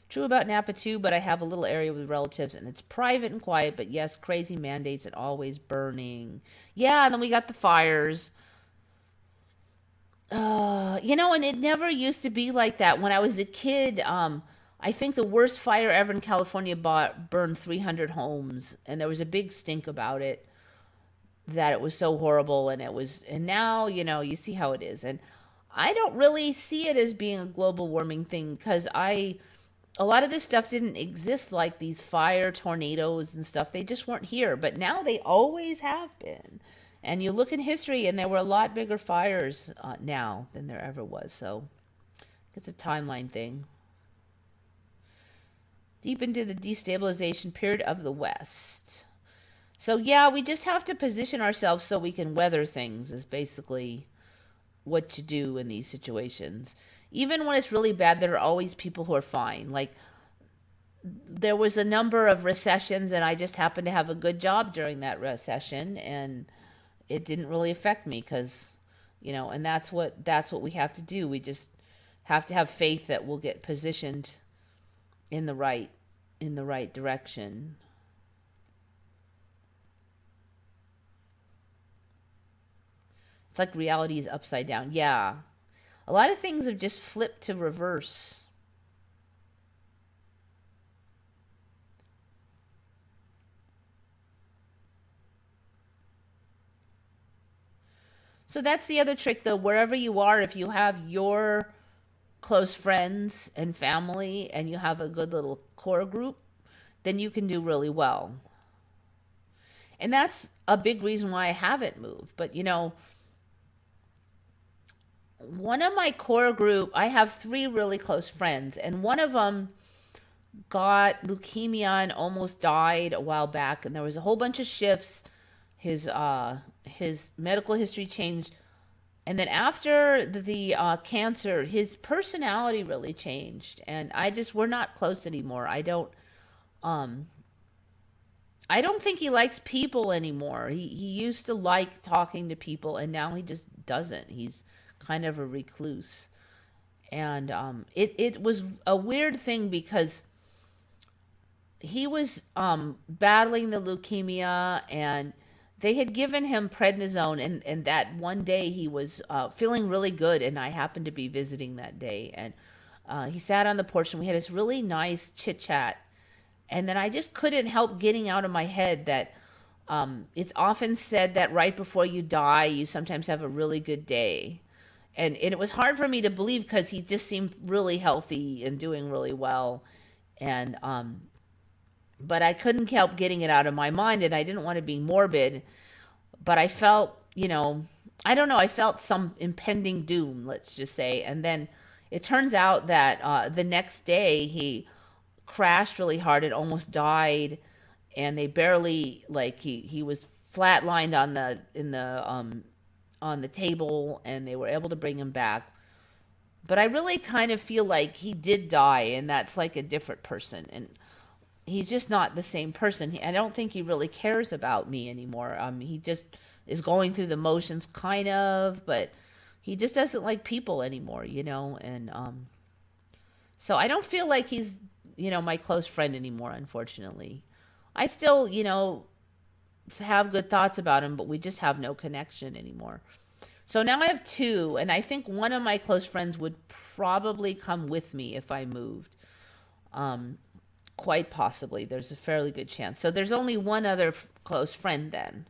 True about Napa too, but I have a little area with relatives and it's private and quiet, but yes, crazy mandates and always burning. Yeah, and then we got the fires. And it never used to be like that. When I was a kid, I think the worst fire ever in California burned 300 homes, and there was a big stink about it, that it was so horrible, and now, you see how it is. And I don't really see it as being a global warming thing because a lot of this stuff didn't exist, like these fire tornadoes and stuff. They just weren't here, but now they always have been. And you look in history, and there were a lot bigger fires now than there ever was. So it's a timeline thing. Deep into the destabilization period of the West. So yeah, we just have to position ourselves so we can weather things, is basically what you do in these situations. Even when it's really bad, there are always people who are fine. Like, there was a number of recessions, and I just happened to have a good job during that recession, and it didn't really affect me because, and that's what we have to do. We just have to have faith that we'll get positioned in the right direction. It's like reality is upside down. Yeah. A lot of things have just flipped to reverse. So that's the other trick, though. Wherever you are, if you have your close friends and family and you have a good little core group, then you can do really well. And that's a big reason why I haven't moved. But, one of my core group, I have three really close friends, and one of them got leukemia and almost died a while back, and there was a whole bunch of shifts. His medical history changed, and then after the cancer, his personality really changed, and we're not close anymore. Um I don't think he likes people anymore. He used to like talking to people, and now he just doesn't. He's kind of a recluse. And it was a weird thing because he was battling the leukemia, and they had given him prednisone, and that one day he was feeling really good, and I happened to be visiting that day, and he sat on the porch and we had this really nice chit chat, and then I just couldn't help getting out of my head that it's often said that right before you die, you sometimes have a really good day. And it was hard for me to believe because he just seemed really healthy and doing really well. And but I couldn't help getting it out of my mind, and I didn't want to be morbid, but I felt, I don't know, I felt some impending doom, let's just say. And then it turns out that the next day he crashed really hard and almost died, and they barely, like, he was flatlined on the table, and they were able to bring him back. But I really kind of feel like he did die, and that's like a different person, and he's just not the same person. I don't think he really cares about me anymore. He just is going through the motions, kind of, but he just doesn't like people anymore, and so I don't feel like he's, my close friend anymore, unfortunately. I still, have good thoughts about him, but we just have no connection anymore. So now I have two, and I think one of my close friends would probably come with me if I moved. Quite possibly. There's a fairly good chance. So there's only one other close friend then,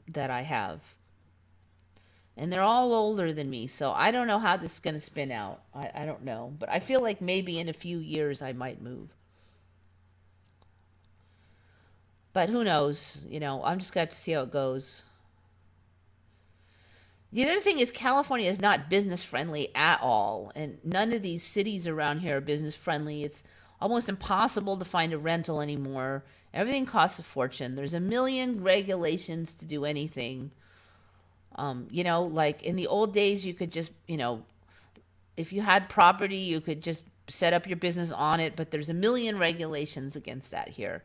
that I have. And they're all older than me, so I don't know how this is going to spin out. I don't know. But I feel like maybe in a few years I might move. But who knows? I'm just going to have to see how it goes. The other thing is California is not business friendly at all. And none of these cities around here are business friendly. It's almost impossible to find a rental anymore. Everything costs a fortune. There's a million regulations to do anything. Like in the old days, you could just, if you had property, you could just set up your business on it. But there's a million regulations against that here.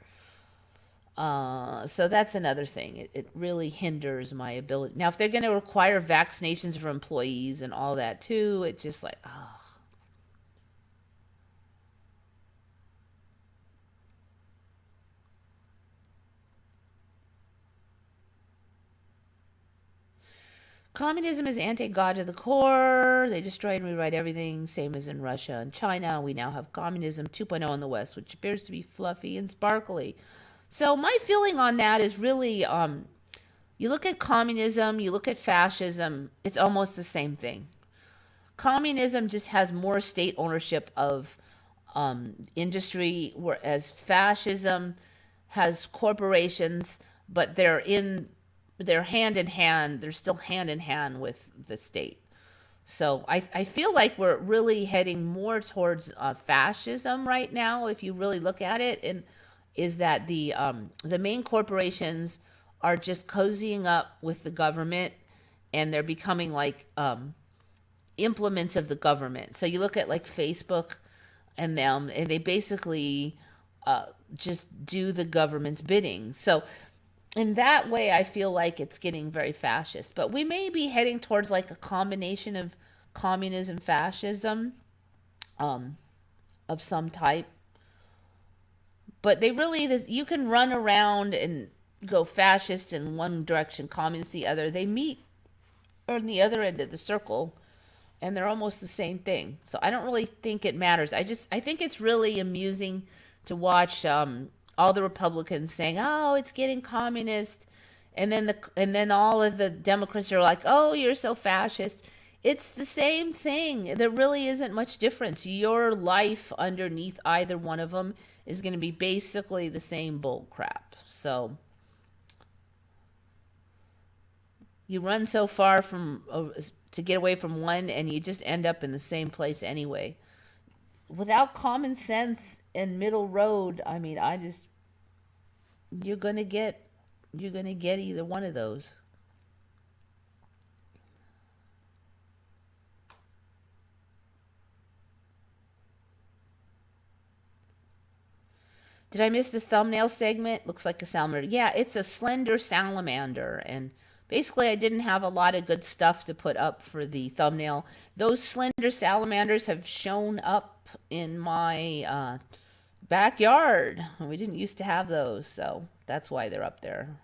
So that's another thing. It really hinders my ability. Now, if they're going to require vaccinations for employees and all that too, it's just like, oh. Communism is anti-God to the core. They destroy and rewrite everything, same as in Russia and China. We now have communism 2.0 in the West, which appears to be fluffy and sparkly. So my feeling on that is really, you look at communism, you look at fascism, it's almost the same thing. Communism just has more state ownership of industry, whereas fascism has corporations, but they're hand in hand. They're still hand in hand with the state. So I feel like we're really heading more towards fascism right now, if you really look at it, and is that the main corporations are just cozying up with the government, and they're becoming like implements of the government. So you look at like Facebook and them, and they basically just do the government's bidding. So in that way, I feel like it's getting very fascist. But we may be heading towards like a combination of communism, fascism, of some type. But they really, you can run around and go fascist in one direction, communist the other. They meet on the other end of the circle, and they're almost the same thing. So I don't really think it matters. I think it's really amusing to watch all the Republicans saying, "Oh, it's getting communist," and then all of the Democrats are like, "Oh, you're so fascist." It's the same thing. There really isn't much difference. Your life underneath either one of them is going to be basically the same bull crap. So you run so far to get away from one, and you just end up in the same place anyway. Without common sense and middle road, I mean, you're gonna get either one of those. Did I miss the thumbnail segment? Looks like a salamander. Yeah, it's a slender salamander, and basically I didn't have a lot of good stuff to put up for the thumbnail. Those slender salamanders have shown up in my backyard. We didn't used to have those, so that's why they're up there.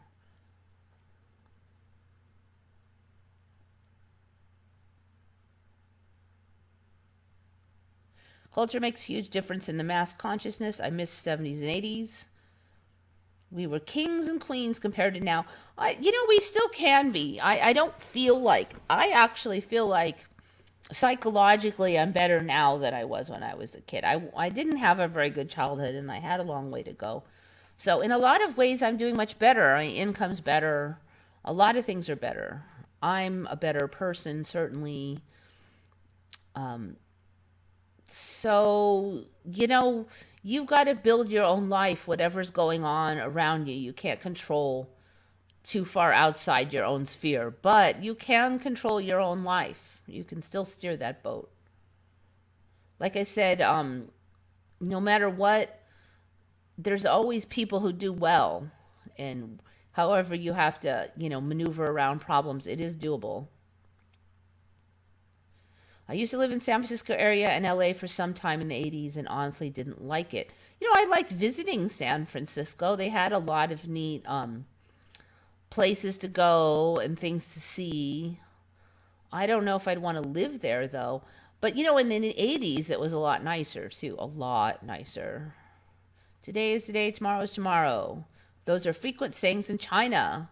Culture makes a huge difference in the mass consciousness. I miss 70s and 80s. We were kings and queens compared to now. We still can be. I don't feel like, I actually feel like psychologically I'm better now than I was when I was a kid. I didn't have a very good childhood and I had a long way to go. So in a lot of ways I'm doing much better. My income's better. A lot of things are better. I'm a better person, certainly. So, you've got to build your own life, whatever's going on around you. You can't control too far outside your own sphere, but you can control your own life. You can still steer that boat. Like I said, no matter what, there's always people who do well. And however you have to, maneuver around problems, it is doable. I used to live in San Francisco area and LA for some time in the 80s and honestly didn't like it. I liked visiting San Francisco. They had a lot of neat places to go and things to see. I don't know if I'd want to live there though. But in the 80s it was a lot nicer too. A lot nicer. Today is today, tomorrow is tomorrow. Those are frequent sayings in China.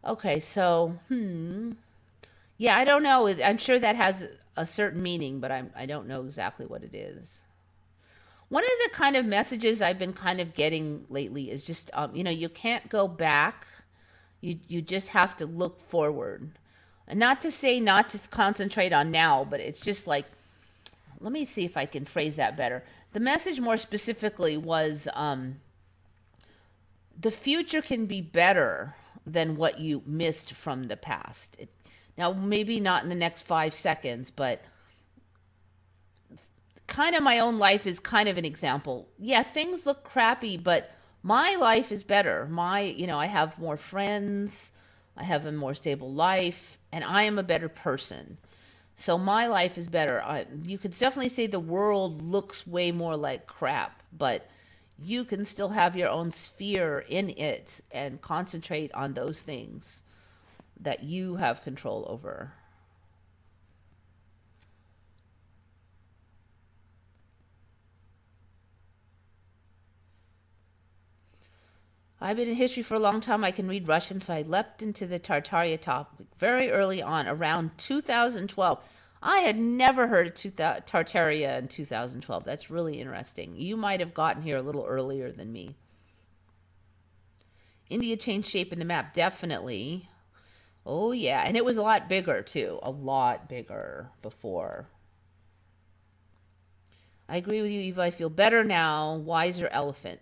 Okay, so, yeah, I don't know. I'm sure that has a certain meaning, but I don't know exactly what it is. One of the kind of messages I've been kind of getting lately is just, you can't go back. You just have to look forward. And not to say not to concentrate on now, but it's just like, let me see if I can phrase that better. The message more specifically was the future can be better than what you missed from the past. Now, maybe not in the next 5 seconds, but kind of my own life is kind of an example. Yeah, things look crappy, but my life is better. I have more friends, I have a more stable life, and I am a better person. So my life is better. You could definitely say the world looks way more like crap, but you can still have your own sphere in it and concentrate on those things that you have control over. I've been in history for a long time. I can read Russian, so I leapt into the Tartaria topic very early on, around 2012. I had never heard of Tartaria in 2012. That's really interesting. You might have gotten here a little earlier than me. India changed shape in the map, definitely. Oh, yeah. And it was a lot bigger, too. A lot bigger before. I agree with you, Eva. I feel better now. Wiser elephant.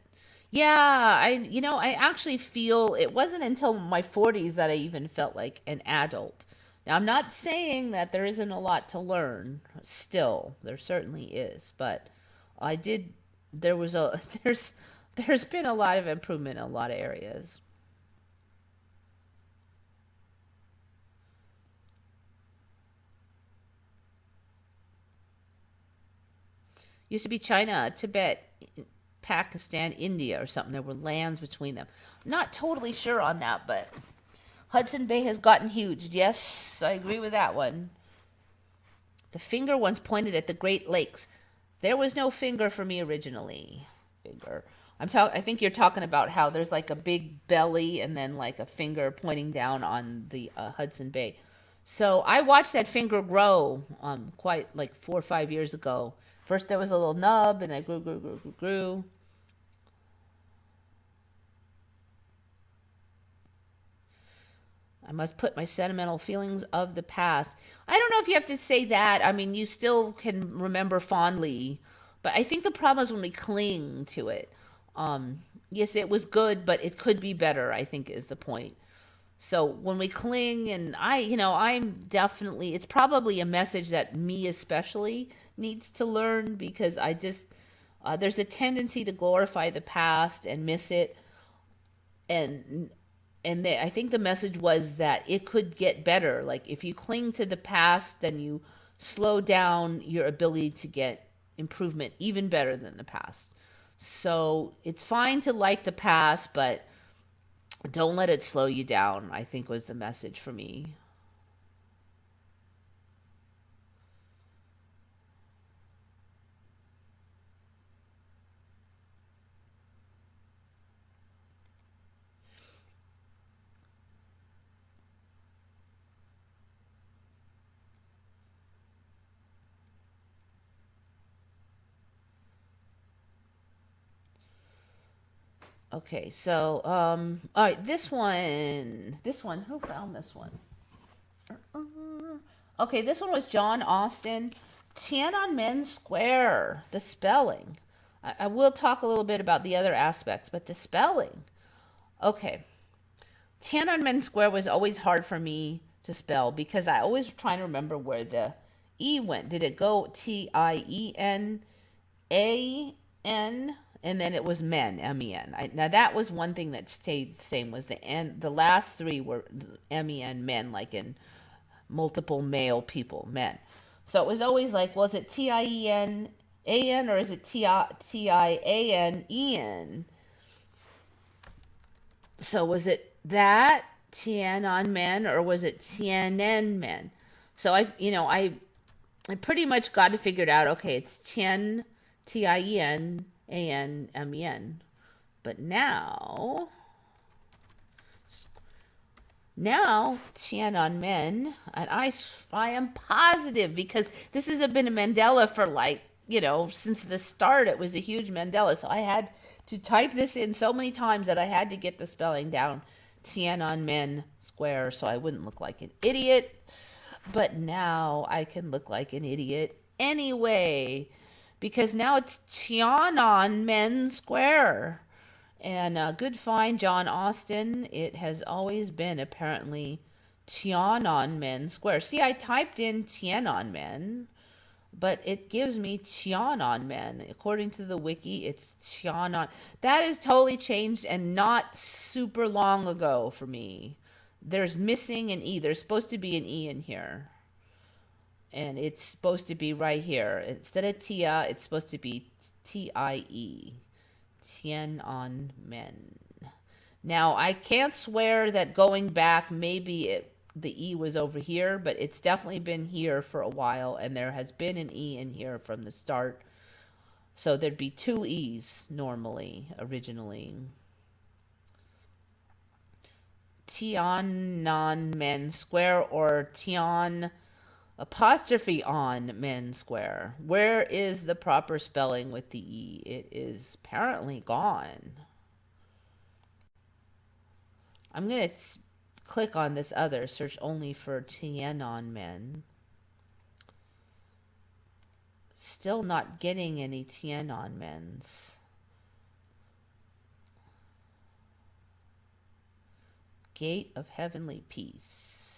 Yeah, I actually feel it wasn't until my 40s that I even felt like an adult. Now, I'm not saying that there isn't a lot to learn. Still, there certainly is, but I did there was a there's been a lot of improvement in a lot of areas. Used to be China, Tibet, Pakistan, India, or something. There were lands between them. Not totally sure on that, but Hudson Bay has gotten huge. Yes, I agree with that one. The finger once pointed at the Great Lakes. There was no finger for me originally. Finger. I think you're talking about how there's like a big belly and then like a finger pointing down on the Hudson Bay. So I watched that finger grow quite like 4 or 5 years ago. First there was a little nub and it grew. I must put my sentimental feelings of the past. I don't know if you have to say that. I mean, you still can remember fondly, but I think the problem is when we cling to it. Yes, it was good, but it could be better, I think is the point. So when we cling, and I'm definitely, it's probably a message that me especially needs to learn because there's a tendency to glorify the past and miss it. And I think the message was that it could get better. Like if you cling to the past, then you slow down your ability to get improvement even better than the past. So it's fine to like the past, but don't let it slow you down, I think was the message for me. Okay, so all right, this one, who found this one? Okay, this one was John Austin. Tiananmen Square, the spelling. I will talk a little bit about the other aspects, but the spelling. Okay, Tiananmen Square was always hard for me to spell because I always trying to remember where the E went. Did it go Tienanmen, and then it was men, men? Now that was one thing that stayed the same, was the n. The last three were men, like in multiple male people, men. So it was always like, was it Tienan or is it Tianen? So was it that Tiananmen or was it Tiananmen? So I pretty much got it figured out. Okay, it's Tienanmen. But now Tiananmen, and I am positive because this has been a Mandela for since the start. It was a huge Mandela, so I had to type this in so many times that I had to get the spelling down. Tiananmen Square, so I wouldn't look like an idiot. But now I can look like an idiot anyway, because now it's Tiananmen Square. And good find, John Austin. It has always been apparently Tiananmen Square. See, I typed in Tiananmen, but it gives me Tiananmen. According to the wiki, it's Tianan. That is totally changed and not super long ago for me. There's missing an E. There's supposed to be an E in here. And it's supposed to be right here. Instead of Tia, it's supposed to be Tie. Tiananmen. Now, I can't swear that going back, maybe the E was over here, but it's definitely been here for a while, and there has been an E in here from the start. So there'd be two E's normally, originally. Tiananmen Square or Tian apostrophe on Men Square. Where is the proper spelling with the E? It is apparently gone. I'm going to click on this other, search only for Tiananmen. Still not getting any Tiananmens. Gate of Heavenly Peace.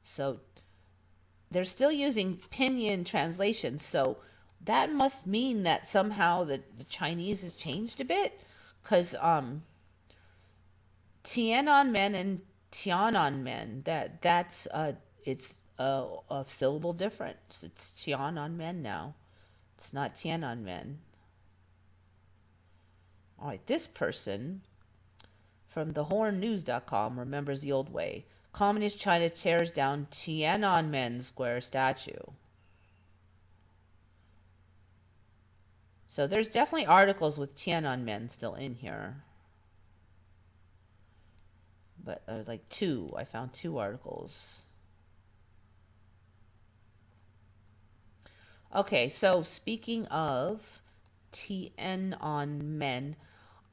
So they're still using pinyin translations. So that must mean that somehow the Chinese has changed a bit. Because Tiananmen and Tiananmen, that's it's a syllable difference. It's Tiananmen now. It's not Tiananmen. All right, this person from thehornnews.com remembers the old way. Communist China tears down Tiananmen Square statue. So there's definitely articles with Tiananmen still in here. But there's like two. I found two articles. Okay, so speaking of Tiananmen,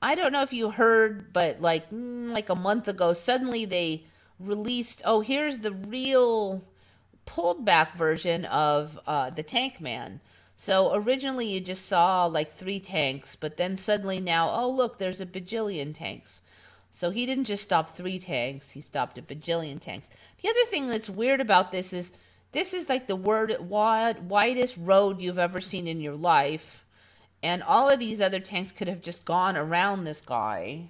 I don't know if you heard, but like a month ago, suddenly they released, oh, here's the real pulled back version of the Tank Man. So originally you just saw like 3 tanks, but then suddenly now, oh look, there's a bajillion tanks. So he didn't just stop 3 tanks, he stopped a bajillion tanks. The other thing that's weird about this is like the widest road you've ever seen in your life. And all of these other tanks could have just gone around this guy.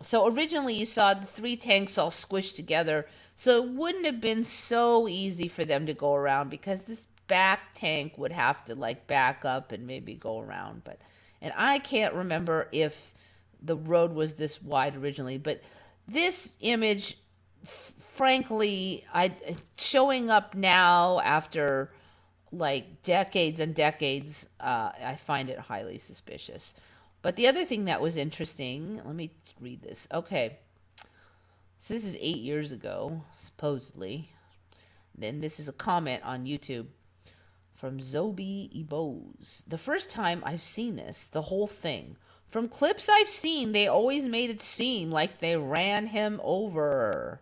So originally you saw the 3 tanks all squished together. So it wouldn't have been so easy for them to go around because this back tank would have to like back up and maybe go around. And I can't remember if the road was this wide originally, but this image, frankly, showing up now after like decades and decades, I find it highly suspicious. But the other thing that was interesting, let me read this. Okay. So this is 8 years ago, supposedly. Then this is a comment on YouTube from Zobi Ibose. The first time I've seen this, the whole thing. From clips I've seen, they always made it seem like they ran him over.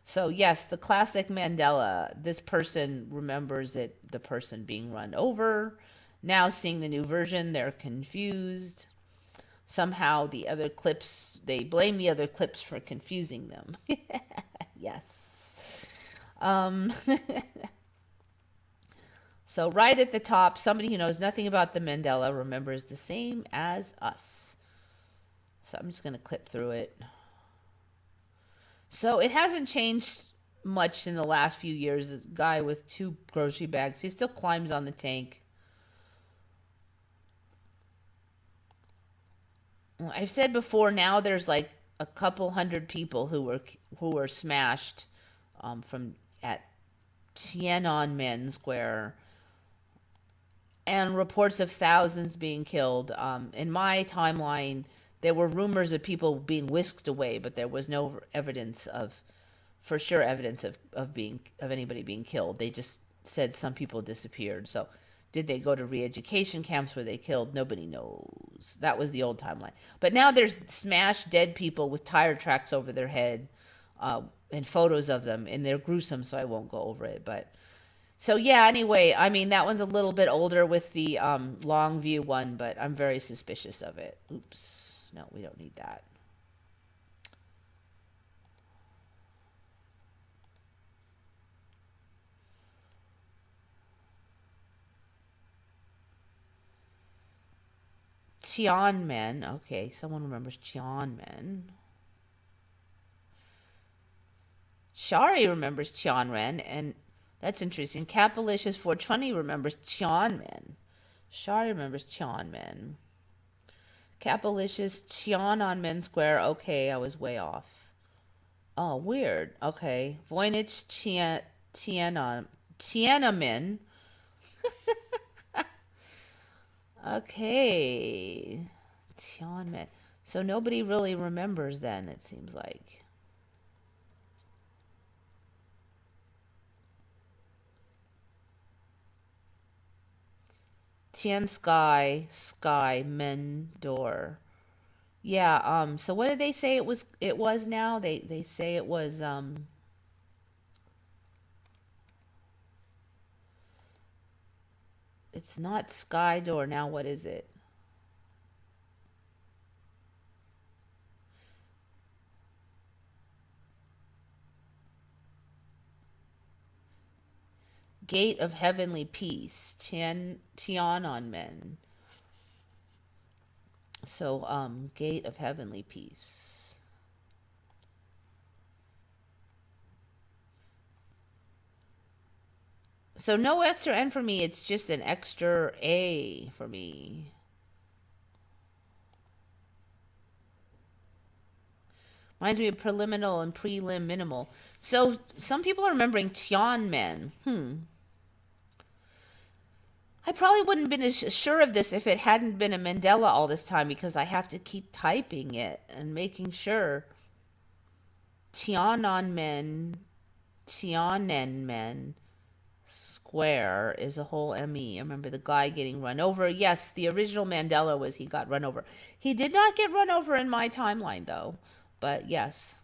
So yes, the classic Mandela. This person remembers it, the person being run over. Now seeing the new version, they're confused. Somehow the other clips, they blame the other clips for confusing them. Yes. So right at the top, somebody who knows nothing about the Mandela remembers the same as us. So I'm just going to clip through it. So it hasn't changed much in the last few years. This guy with 2 grocery bags, he still climbs on the tank. I've said before, now there's like a couple hundred people who were smashed from at Tiananmen Square, and reports of thousands being killed. In my timeline, there were rumors of people being whisked away, but there was no evidence of, for sure, evidence of anybody being killed. They just said some people disappeared. So did they go to re-education camps where they killed? Nobody knows. That was the old timeline. But now there's smashed dead people with tire tracks over their head, and photos of them, and they're gruesome, so I won't go over it. But so yeah, anyway, I mean, that one's a little bit older with the long view one, but I'm very suspicious of it. Oops. No, we don't need that. Tiananmen. Okay, someone remembers Tiananmen. Shari remembers Tiananmen, and that's interesting. Capalicious 420 remembers Tiananmen. Shari remembers Tiananmen. Capalicious Tiananmen Square. Okay, I was way off. Oh, weird. Okay. Voynich Tiananmen. Okay. Tiananmen. So nobody really remembers then, it seems like. Tian Sky, Sky, Men, Door. Yeah, so what did they say it was now? They say it was it's not Sky Door now. What is it? Gate of Heavenly Peace, Tiananmen. So, Gate of Heavenly Peace. So no extra N for me, it's just an extra A for me. Reminds me of preliminal and prelim minimal. So some people are remembering Tiananmen. I probably wouldn't have been as sure of this if it hadn't been a Mandela all this time, because I have to keep typing it and making sure. Tiananmen Square is a whole ME. I remember the guy getting run over. Yes, the original Mandela was he got run over. He did not get run over in my timeline, though. But yes.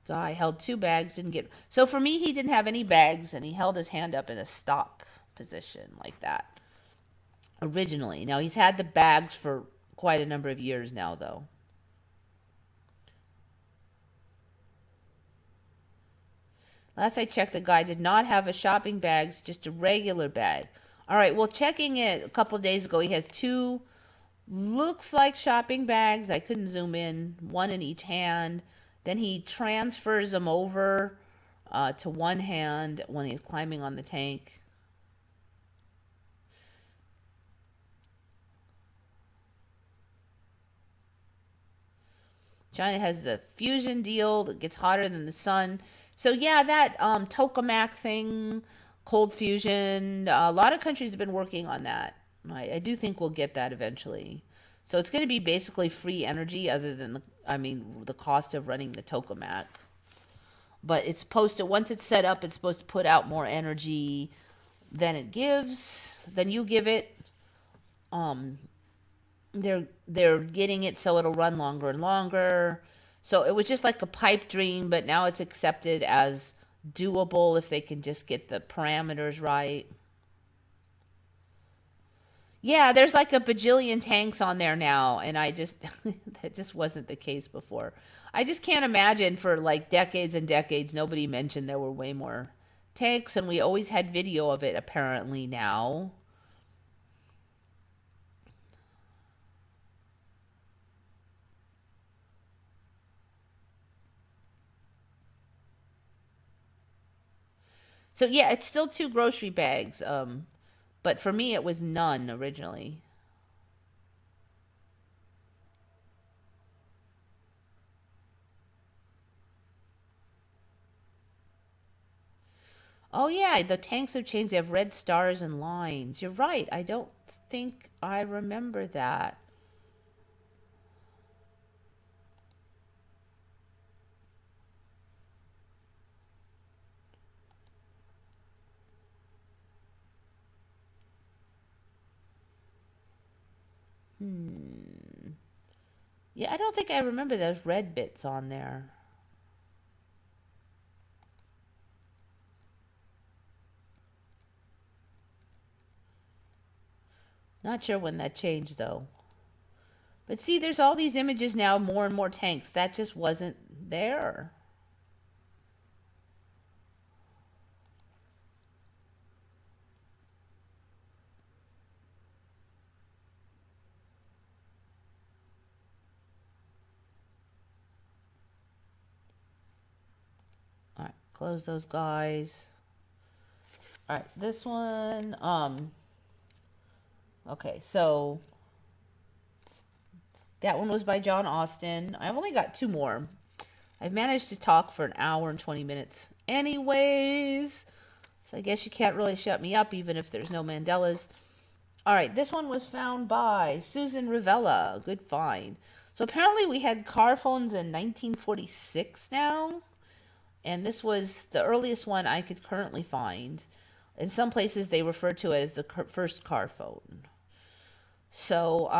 Guy held 2 bags, didn't get... So for me, he didn't have any bags, and he held his hand up in a stop position like that. Originally. Now, he's had the bags for quite a number of years now, though. Last I checked, the guy did not have a shopping bag, just a regular bag. All right, well, checking it a couple of days ago, he has 2, looks like shopping bags. I couldn't zoom in, 1 in each hand. Then he transfers them over to one hand when he's climbing on the tank. China has the fusion deal that gets hotter than the sun. So yeah, that tokamak thing, cold fusion, a lot of countries have been working on that. I do think we'll get that eventually. So it's going to be basically free energy, other than the cost of running the tokamak. But it's supposed to, once it's set up, it's supposed to put out more energy than it gives, than you give it. Um, they're getting it so it'll run longer and longer. So it was just like a pipe dream, but now it's accepted as doable if they can just get the parameters right. Yeah, there's like a bajillion tanks on there now, and I just that just wasn't the case before. I just can't imagine for like decades and decades nobody mentioned there were way more tanks, and we always had video of it apparently now. So yeah, it's still two grocery bags. But for me it was none originally. Oh yeah, the tanks have changed. They have red stars and lines. You're right. I don't think I remember that. Hmm. Yeah, I don't think I remember those red bits on there. Not sure when that changed though. But see, there's all these images now, more and more tanks. That just wasn't there. All right, close those guys. All right, this one. Okay, so that one was by John Austen. I've only got two more. I've managed to talk for an hour and 20 minutes. Anyways, so I guess you can't really shut me up even if there's no Mandelas. All right, this one was found by Susan Rivella. Good find. So apparently we had car phones in 1946 now, and this was the earliest one I could currently find. In some places they refer to it as the first car phone. So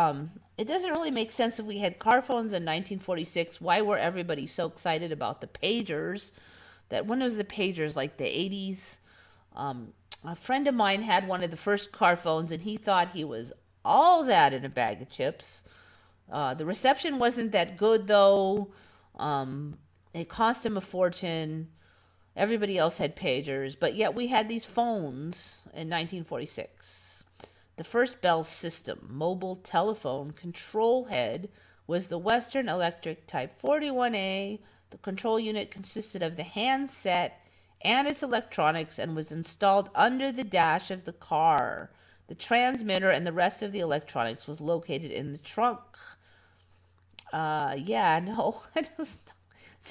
it doesn't really make sense if we had car phones in 1946. Why were everybody so excited about the pagers? That when was the pagers? Like the 80s? A friend of mine had one of the first car phones, and he thought he was all that in a bag of chips. The reception wasn't that good, though. It cost him a fortune. Everybody else had pagers, but yet we had these phones in 1946. The first Bell System mobile telephone control head was the Western Electric Type 41A. The control unit consisted of the handset and its electronics and was installed under the dash of the car. The transmitter and the rest of the electronics was located in the trunk. Yeah, no, it's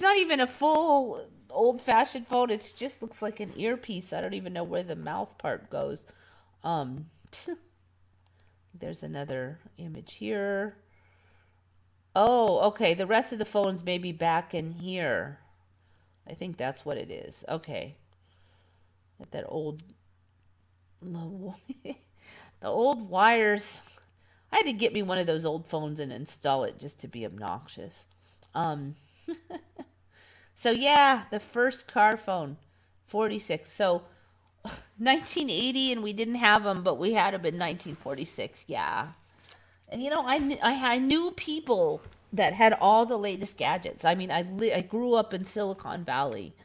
not even a full old-fashioned phone. It just looks like an earpiece. I don't even know where the mouth part goes. Um, there's another image here. Oh, okay. The rest of the phones may be back in here. I think that's what it is. Okay. That old, the old wires. I had to get me one of those old phones and install it just to be obnoxious. Um, so yeah, the first car phone, 46. So 1980, and we didn't have them, but we had them in 1946. Yeah. And you know, I knew people that had all the latest gadgets. I mean, I grew up in Silicon Valley,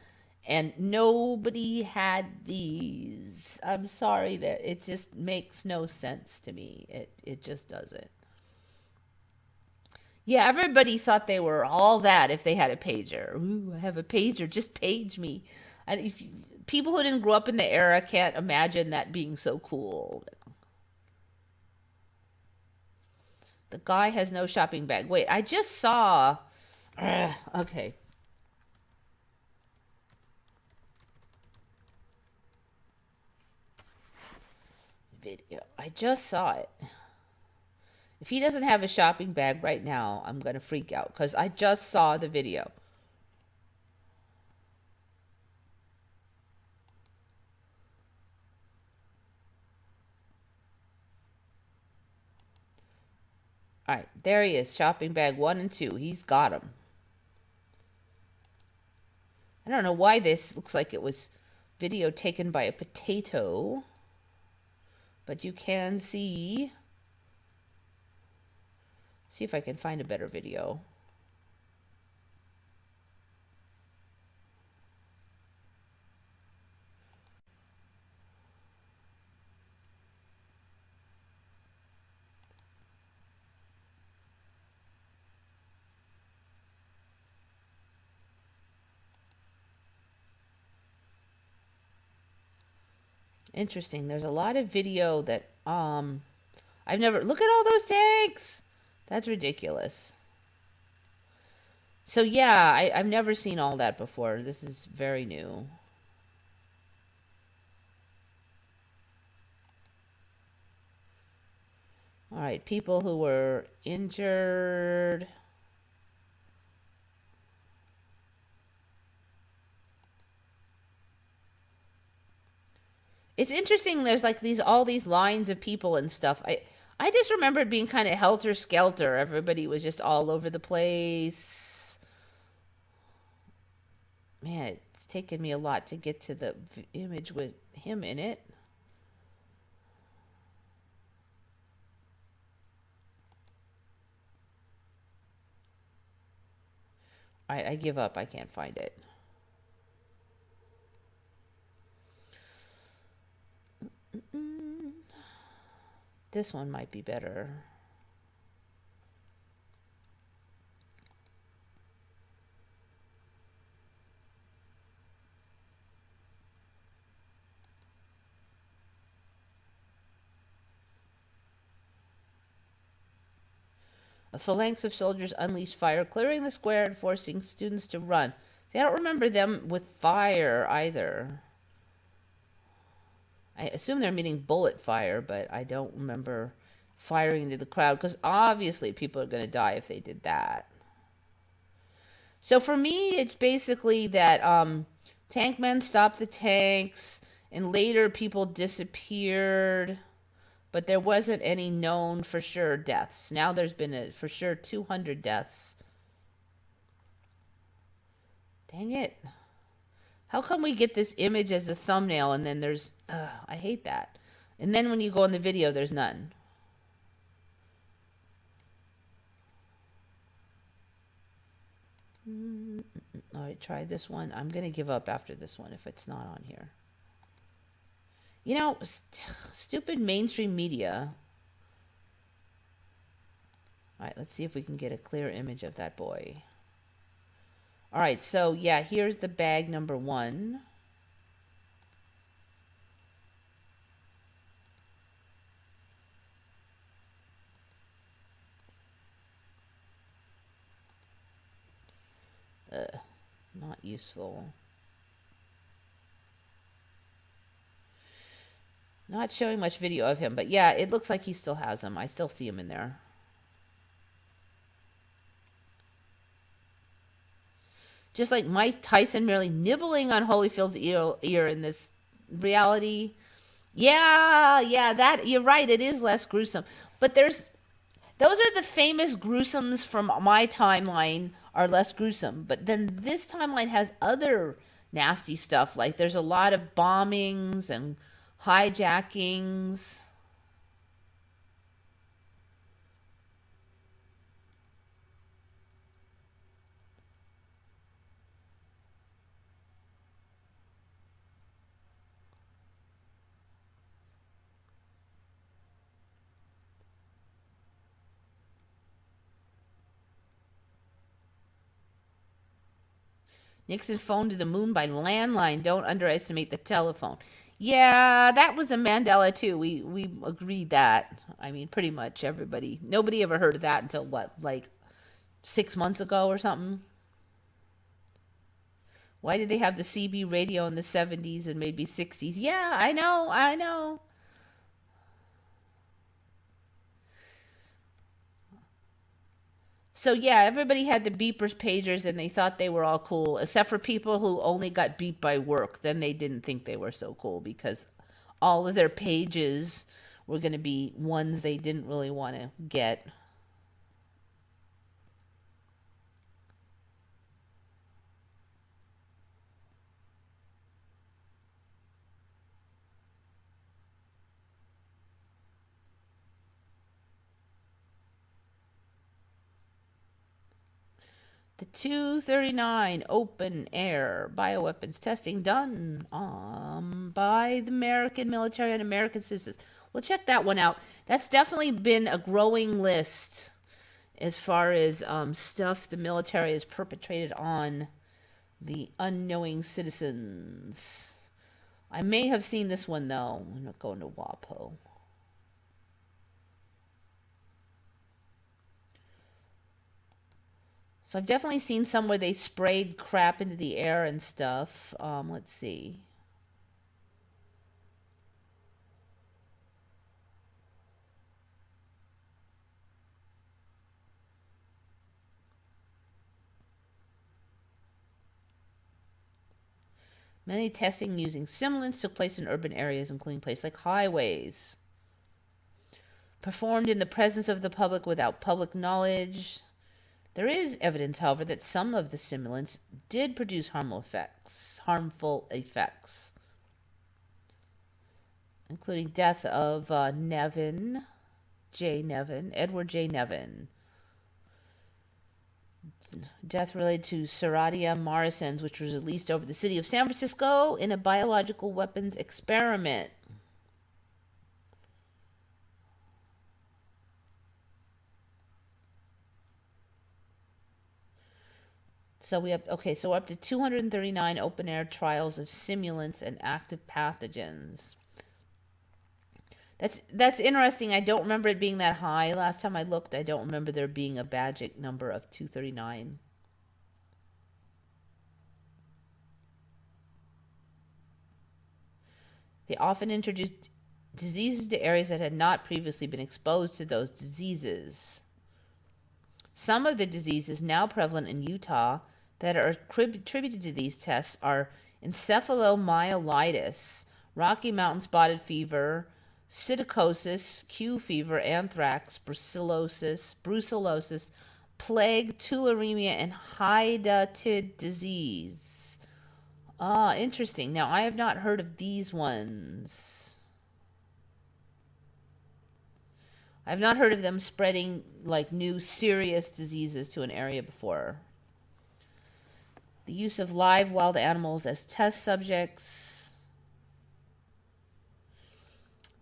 and nobody had these. I'm sorry that it just makes no sense to me. It just doesn't. Yeah, everybody thought they were all that if they had a pager. Ooh, I have a pager. Just page me. And if people who didn't grow up in the era can't imagine that being so cool. The guy has no shopping bag. Wait, I just saw. Okay. Video. I just saw it. If he doesn't have a shopping bag right now, I'm going to freak out because I just saw the video. All right, there he is. Shopping bag 1 and 2. He's got him. I don't know why this looks like it was video taken by a potato, but you can see. See if I can find a better video. Interesting. There's a lot of video that I've never. Look at all those tanks. That's ridiculous. So yeah, I've never seen all that before. This is very new. All right, people who were injured. It's interesting. There's like all these lines of people and stuff. I just remember it being kind of helter skelter. Everybody was just all over the place. Man, it's taken me a lot to get to the image with him in it. All right, I give up. I can't find it. This one might be better. A phalanx of soldiers unleashed fire, clearing the square and forcing students to run. See, I don't remember them with fire either. I assume they're meaning bullet fire, but I don't remember firing into the crowd, because obviously people are going to die if they did that. So for me, it's basically that tank men stopped the tanks, and later people disappeared, but there wasn't any known for sure deaths. Now there's been for sure 200 deaths. Dang it. How come we get this image as a thumbnail and then there's... I hate that. And then when you go in the video, there's none. All right, try this one. I'm going to give up after this one if it's not on here. You know, stupid mainstream media. All right, let's see if we can get a clear image of that boy. All right, so yeah, here's the bag number 1. Not useful. Not showing much video of him, but yeah, it looks like he still has them. I still see him in there. Just like Mike Tyson merely nibbling on Holyfield's ear in this reality. Yeah, that you're right. It is less gruesome, but those are the famous gruesomes from my timeline are less gruesome. But then this timeline has other nasty stuff. Like there's a lot of bombings and hijackings. Nixon phoned to the moon by landline. Don't underestimate the telephone. Yeah, that was a Mandela too. We agreed that. I mean, pretty much everybody. Nobody ever heard of that until what, like 6 months ago or something? Why did they have the CB radio in the 70s and maybe 60s? Yeah, I know. So yeah, everybody had the beepers, pagers, and they thought they were all cool, except for people who only got beeped by work. Then they didn't think they were so cool because all of their pages were going to be ones they didn't really want to get. The 239 open air bioweapons testing done by the American military and American citizens. We'll check that one out. That's definitely been a growing list as far as stuff the military has perpetrated on the unknowing citizens. I may have seen this one, though. I'm not going to WAPO. So I've definitely seen some where they sprayed crap into the air and stuff. Let's see. Many testing using simulants took place in urban areas, including places like highways. Performed in the presence of the public without public knowledge. There is evidence, however, that some of the simulants did produce harmful effects, including death of Edward J. Nevin. Death related to Seradia Morrison's, which was released over the city of San Francisco in a biological weapons experiment. So we're up to 239 open air trials of simulants and active pathogens. That's interesting. I don't remember it being that high. Last time I looked, I don't remember there being a magic number of 239. They often introduced diseases to areas that had not previously been exposed to those diseases. Some of the diseases now prevalent in Utah that are attributed to these tests are encephalomyelitis, Rocky Mountain spotted fever, psittacosis, Q fever, anthrax, brucellosis, plague, tularemia, and hydatid disease. Ah, interesting. Now, I have not heard of these ones. I've not heard of them spreading like new serious diseases to an area before. The use of live wild animals as test subjects.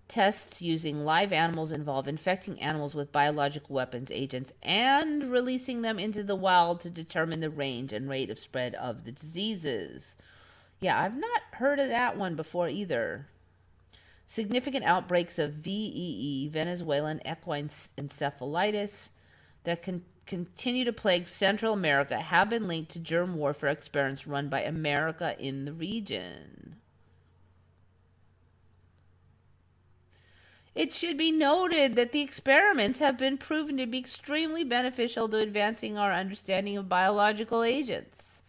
Tests using live animals involve infecting animals with biological weapons agents and releasing them into the wild to determine the range and rate of spread of the diseases. Yeah, I've not heard of that one before either. Significant outbreaks of VEE, Venezuelan equine encephalitis, that continue to plague Central America have been linked to germ warfare experiments run by America in the region. It should be noted that the experiments have been proven to be extremely beneficial to advancing our understanding of biological agents,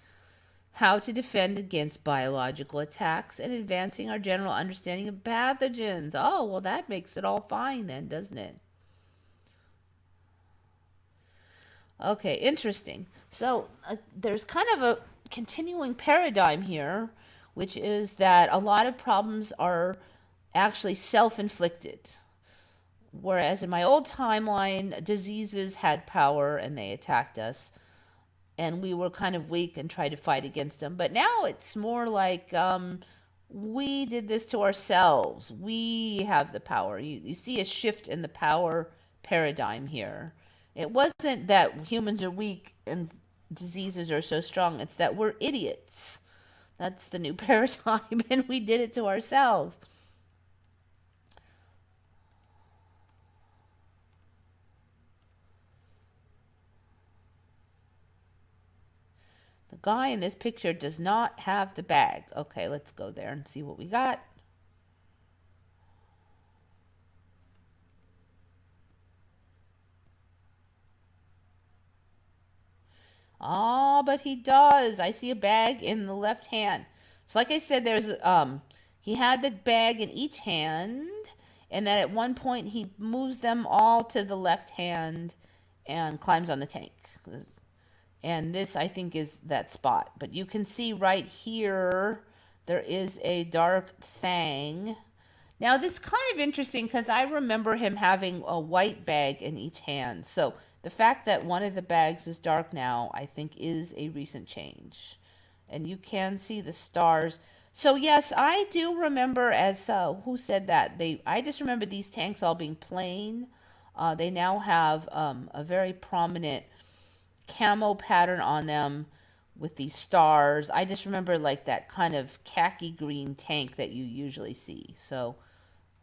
how to defend against biological attacks, and advancing our general understanding of pathogens. Oh, well, that makes it all fine then, doesn't it? Okay, interesting. So there's kind of a continuing paradigm here, which is that a lot of problems are actually self-inflicted. Whereas in my old timeline, diseases had power and they attacked us, and we were kind of weak and tried to fight against them. But now it's more like we did this to ourselves. We have the power. You see a shift in the power paradigm here. It wasn't that humans are weak and diseases are so strong. It's that we're idiots. That's the new paradigm, and we did it to ourselves. The guy in this picture does not have the bag. Okay, let's go there and see what we got. Ah, but he does. I see a bag in the left hand. So like I said, there's he had the bag in each hand, and then at one point he moves them all to the left hand and climbs on the tank. And this, I think, is that spot. But you can see right here, there is a dark fang. Now, this is kind of interesting because I remember him having a white bag in each hand. So The fact that one of the bags is dark now, I think, is a recent change. And you can see the stars. So yes, I do remember, as who said that? I just remember these tanks all being plain. They now have a very prominent camo pattern on them with these stars. I just remember like that kind of khaki green tank that you usually see. So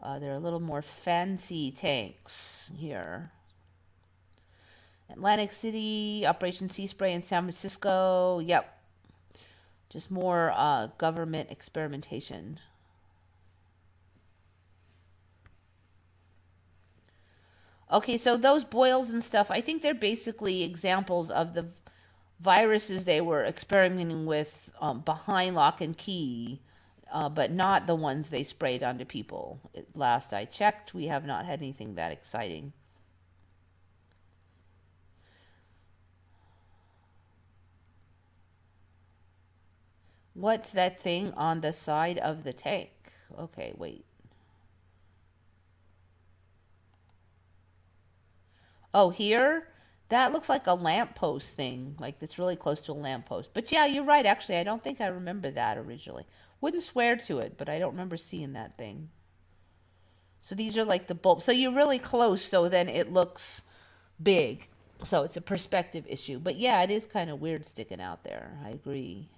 they're a little more fancy tanks here. Atlantic City, Operation Sea Spray in San Francisco. Yep. Just more government experimentation. Okay, so those boils and stuff, I think they're basically examples of the viruses they were experimenting with behind lock and key, but not the ones they sprayed onto people. Last I checked, we have not had anything that exciting. What's that thing on the side of the tank? Okay, wait. Oh, here? That looks like a lamppost thing. Like it's really close to a lamppost. But yeah, you're right. Actually, I don't think I remember that originally. Wouldn't swear to it, but I don't remember seeing that thing. So these are like the bulbs. So you're really close, so then it looks big. So it's a perspective issue. But yeah, it is kind of weird sticking out there. I agree.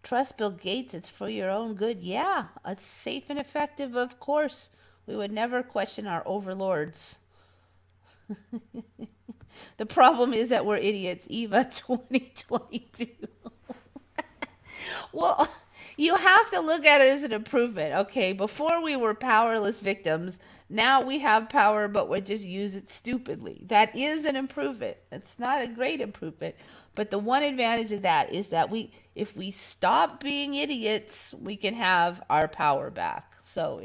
Trust Bill Gates, it's for your own good. Yeah, it's safe and effective, of course. We would never question our overlords. The problem is that we're idiots. Eva 2022. Well, you have to look at it as an improvement. Okay, before we were powerless victims. Now we have power, but we just use it stupidly. That is an improvement. It's not a great improvement, but the one advantage of that is that if we stop being idiots, we can have our power back. So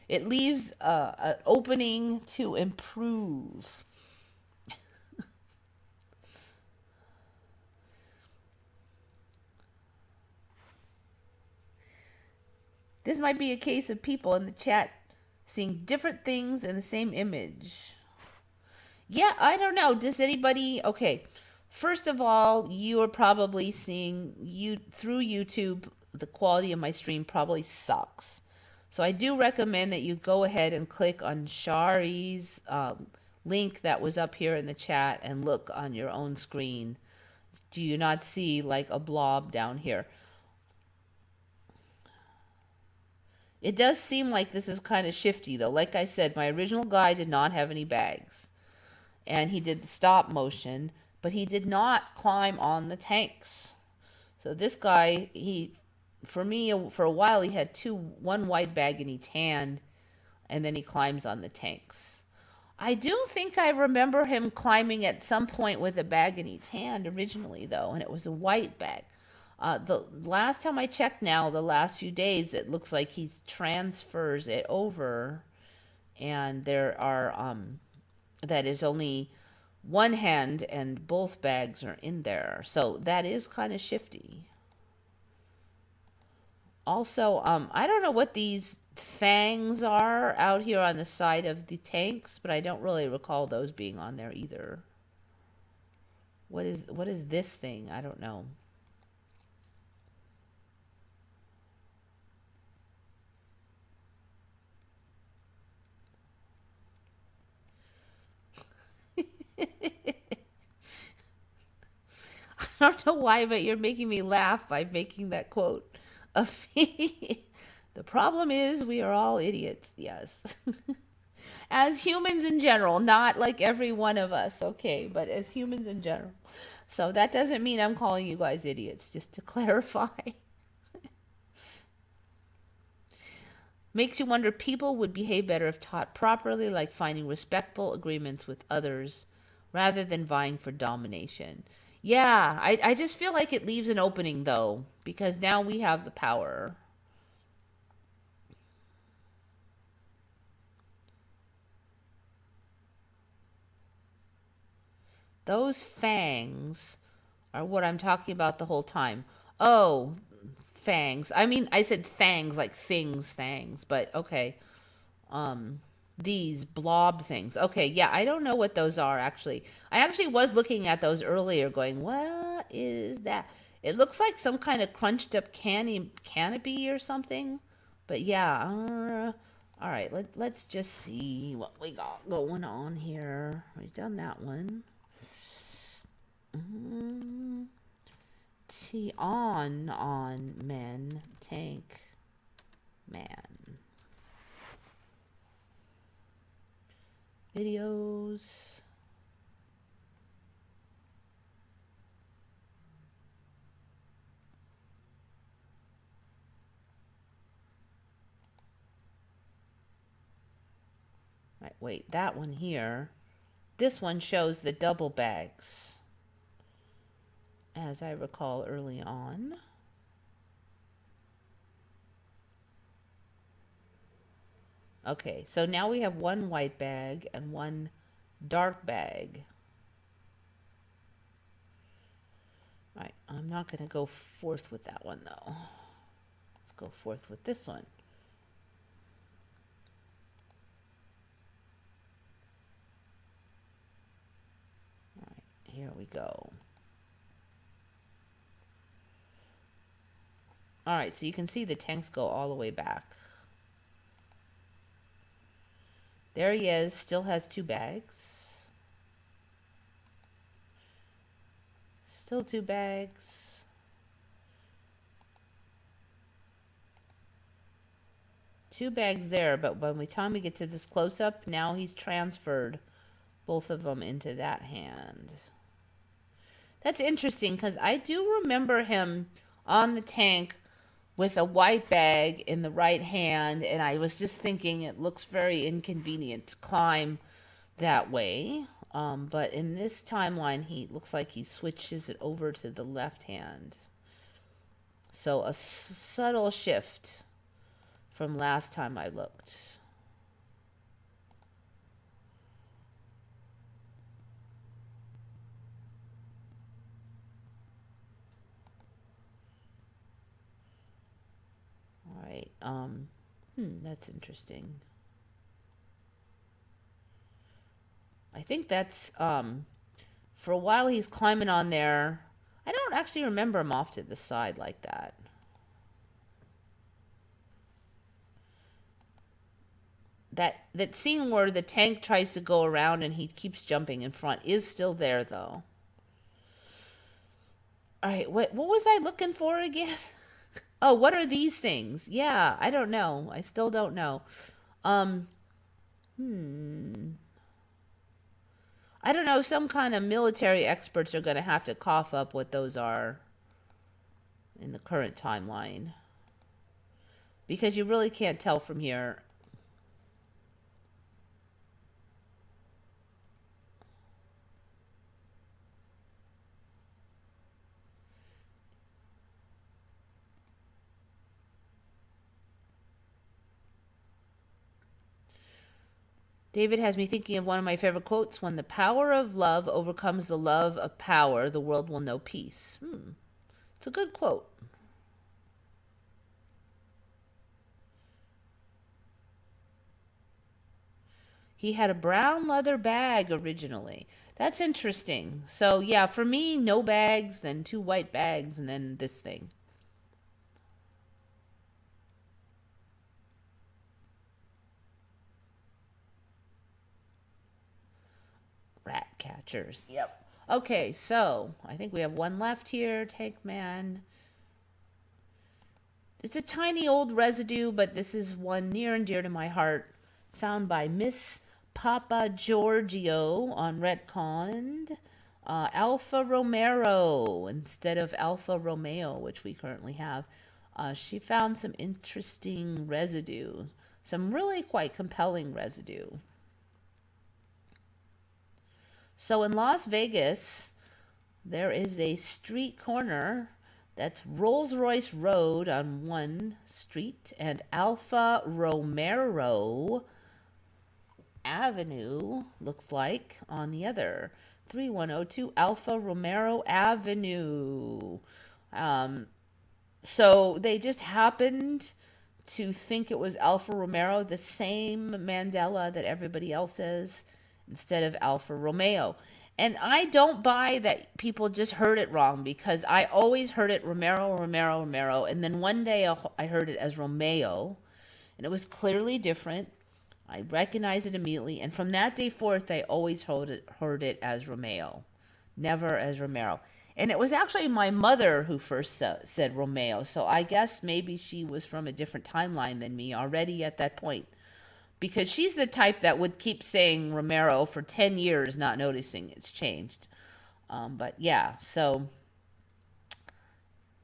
it leaves an opening to improve. This might be a case of people in the chat seeing different things in the same image. Yeah, I don't know. Does anybody? Okay, first of all, you are probably seeing you through YouTube. The quality of my stream probably sucks. So I do recommend that you go ahead and click on Shari's link that was up here in the chat and look on your own screen. Do you not see like a blob down here? It does seem like this is kind of shifty though. Like I said, my original guy did not have any bags. And he did the stop motion, but he did not climb on the tanks. So this guy, for me, for a while, he had one white bag in each hand, and then he climbs on the tanks. I do think I remember him climbing at some point with a bag in each hand originally, though, and it was a white bag. The last time I checked now, the last few days, it looks like he transfers it over, and there are that is only one hand and both bags are in there. So that is kind of shifty. Also, I don't know what these fangs are out here on the side of the tanks, but I don't really recall those being on there either. What is this thing? I don't know. I don't know why, but you're making me laugh by making that quote of me. The problem is we are all idiots, yes. As humans in general, not like every one of us, okay, but as humans in general. So that doesn't mean I'm calling you guys idiots, just to clarify. Makes you wonder people would behave better if taught properly, like finding respectful agreements with others rather than vying for domination. Yeah, I just feel like it leaves an opening though, because now we have the power. Those fangs are what I'm talking about the whole time. Oh, fangs. I mean, I said fangs like things, but okay. These blob things. Okay, yeah, I don't know what those are actually. I actually was looking at those earlier going, what is that? It looks like some kind of crunched up canopy or something. But yeah, all right, let's just see what we got going on here. We've done that one. Tiananmen tank man. Videos. Right, wait, that one here. This one shows the double bags, as I recall early on. Okay, so now we have one white bag and one dark bag. All right, I'm not going to go forth with that one though. Let's go forth with this one. All right, here we go. All right, so you can see the tanks go all the way back. There he is, still has two bags. Still two bags. Two bags there, but by the time we get to this close-up, now he's transferred both of them into that hand. That's interesting, because I do remember him on the tank with a white bag in the right hand, and I was just thinking it looks very inconvenient to climb that way. But in this timeline, he looks like he switches it over to the left hand. So a subtle shift from last time I looked. All right. That's interesting. I think that's for a while he's climbing on there. I don't actually remember him off to the side like that. That scene where the tank tries to go around and he keeps jumping in front is still there though. All right, what was I looking for again? Oh, what are these things? Yeah, I don't know. I still don't know. I don't know. Some kind of military experts are going to have to cough up what those are in the current timeline. Because you really can't tell from here. David has me thinking of one of my favorite quotes. When the power of love overcomes the love of power, the world will know peace. It's a good quote. He had a brown leather bag originally. That's interesting. So yeah, for me, no bags, then two white bags, and then this thing. Rat catchers. Yep. Okay, so I think we have one left here. Tank man. It's a tiny old residue, but this is one near and dear to my heart. Found by Miss Papa Giorgio on Retconned. Alfa Romero instead of Alfa Romeo, which we currently have. She found some interesting residue. Some really quite compelling residue. So in Las Vegas, there is a street corner that's Rolls-Royce Road on one street and Alfa Romero Avenue looks like on the other. 3102 Alpha Romero Avenue. Um, so they just happened to think it was Alpha Romero, the same Mandela that everybody else is, instead of Alfa Romeo. And I don't buy that people just heard it wrong, because I always heard it Romero, Romero, Romero. And then one day I heard it as Romeo, and it was clearly different. I recognized it immediately. And from that day forth, I always heard it as Romeo, never as Romero. And it was actually my mother who first said Romeo. So I guess maybe she was from a different timeline than me already at that point, because she's the type that would keep saying Romero for 10 years, not noticing it's changed. But yeah, so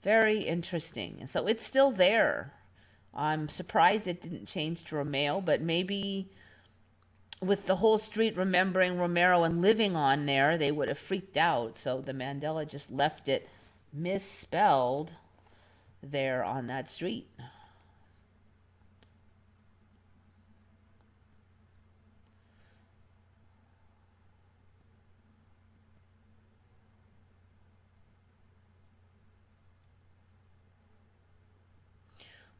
very interesting. So it's still there. I'm surprised it didn't change to Romeo, but maybe with the whole street remembering Romero and living on there, they would have freaked out. So the Mandela just left it misspelled there on that street.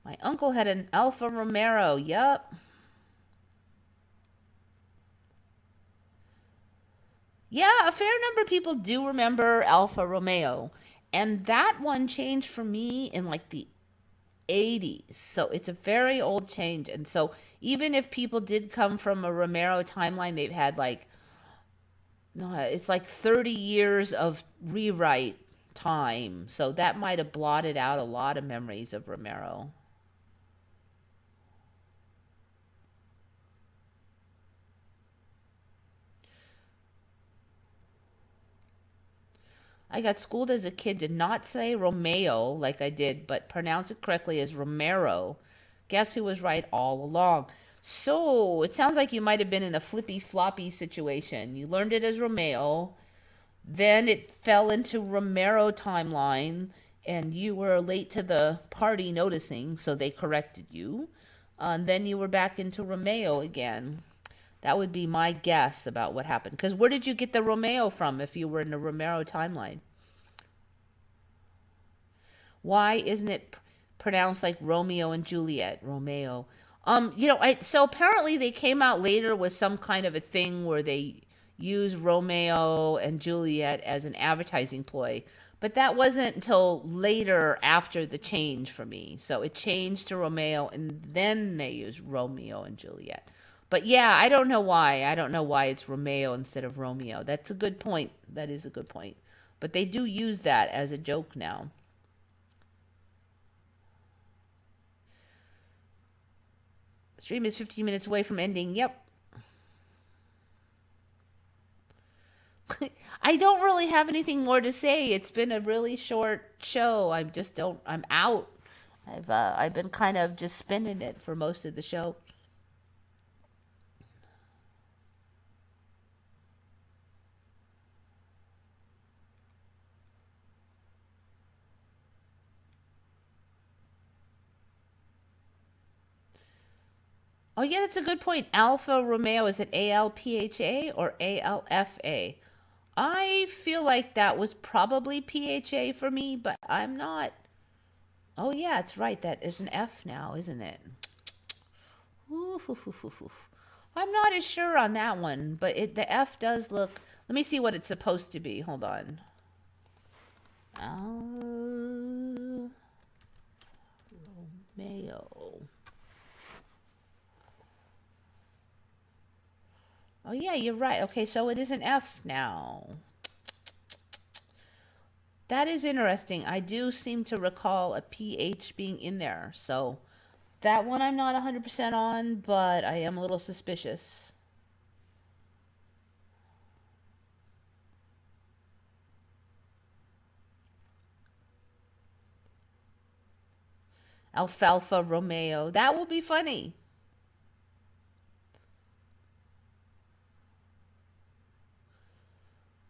My uncle had an Alfa Romero. Yup. Yeah, a fair number of people do remember Alfa Romeo. And that one changed for me in like the 80s. So it's a very old change. And so even if people did come from a Romero timeline, they've had like, no, it's like 30 years of rewrite time. So that might have blotted out a lot of memories of Romero. I got schooled as a kid to not say Romeo like I did, but pronounce it correctly as Romero. Guess who was right all along? So it sounds like you might have been in a flippy floppy situation. You learned it as Romeo, then it fell into Romero timeline, and you were late to the party noticing, so they corrected you. And then you were back into Romeo again. That would be my guess about what happened. Because where did you get the Romeo from if you were in the Romero timeline? Why isn't it pronounced like Romeo and Juliet? Romeo. So apparently they came out later with some kind of a thing where they use Romeo and Juliet as an advertising ploy. But that wasn't until later after the change for me. So it changed to Romeo, and then they used Romeo and Juliet. But yeah, I don't know why. I don't know why it's Romeo instead of Romeo. That's a good point. That is a good point. But they do use that as a joke now. Stream is 15 minutes away from ending. Yep. I don't really have anything more to say. It's been a really short show. I just don't. I'm out. I've been kind of just spinning it for most of the show. Oh yeah, that's a good point. Alpha Romeo, is it ALPHA or ALFA? I feel like that was probably PHA for me, but I'm not. Oh yeah, it's right. That is an F now, isn't it? Oof, oof, oof, oof, oof. I'm not as sure on that one, but the F does look. Let me see what it's supposed to be. Hold on. Alpha Romeo. Oh yeah, you're right. Okay, so it is an F now. That is interesting. I do seem to recall a PH being in there. So that one I'm not 100% on, but I am a little suspicious. Alfalfa Romeo. That will be funny.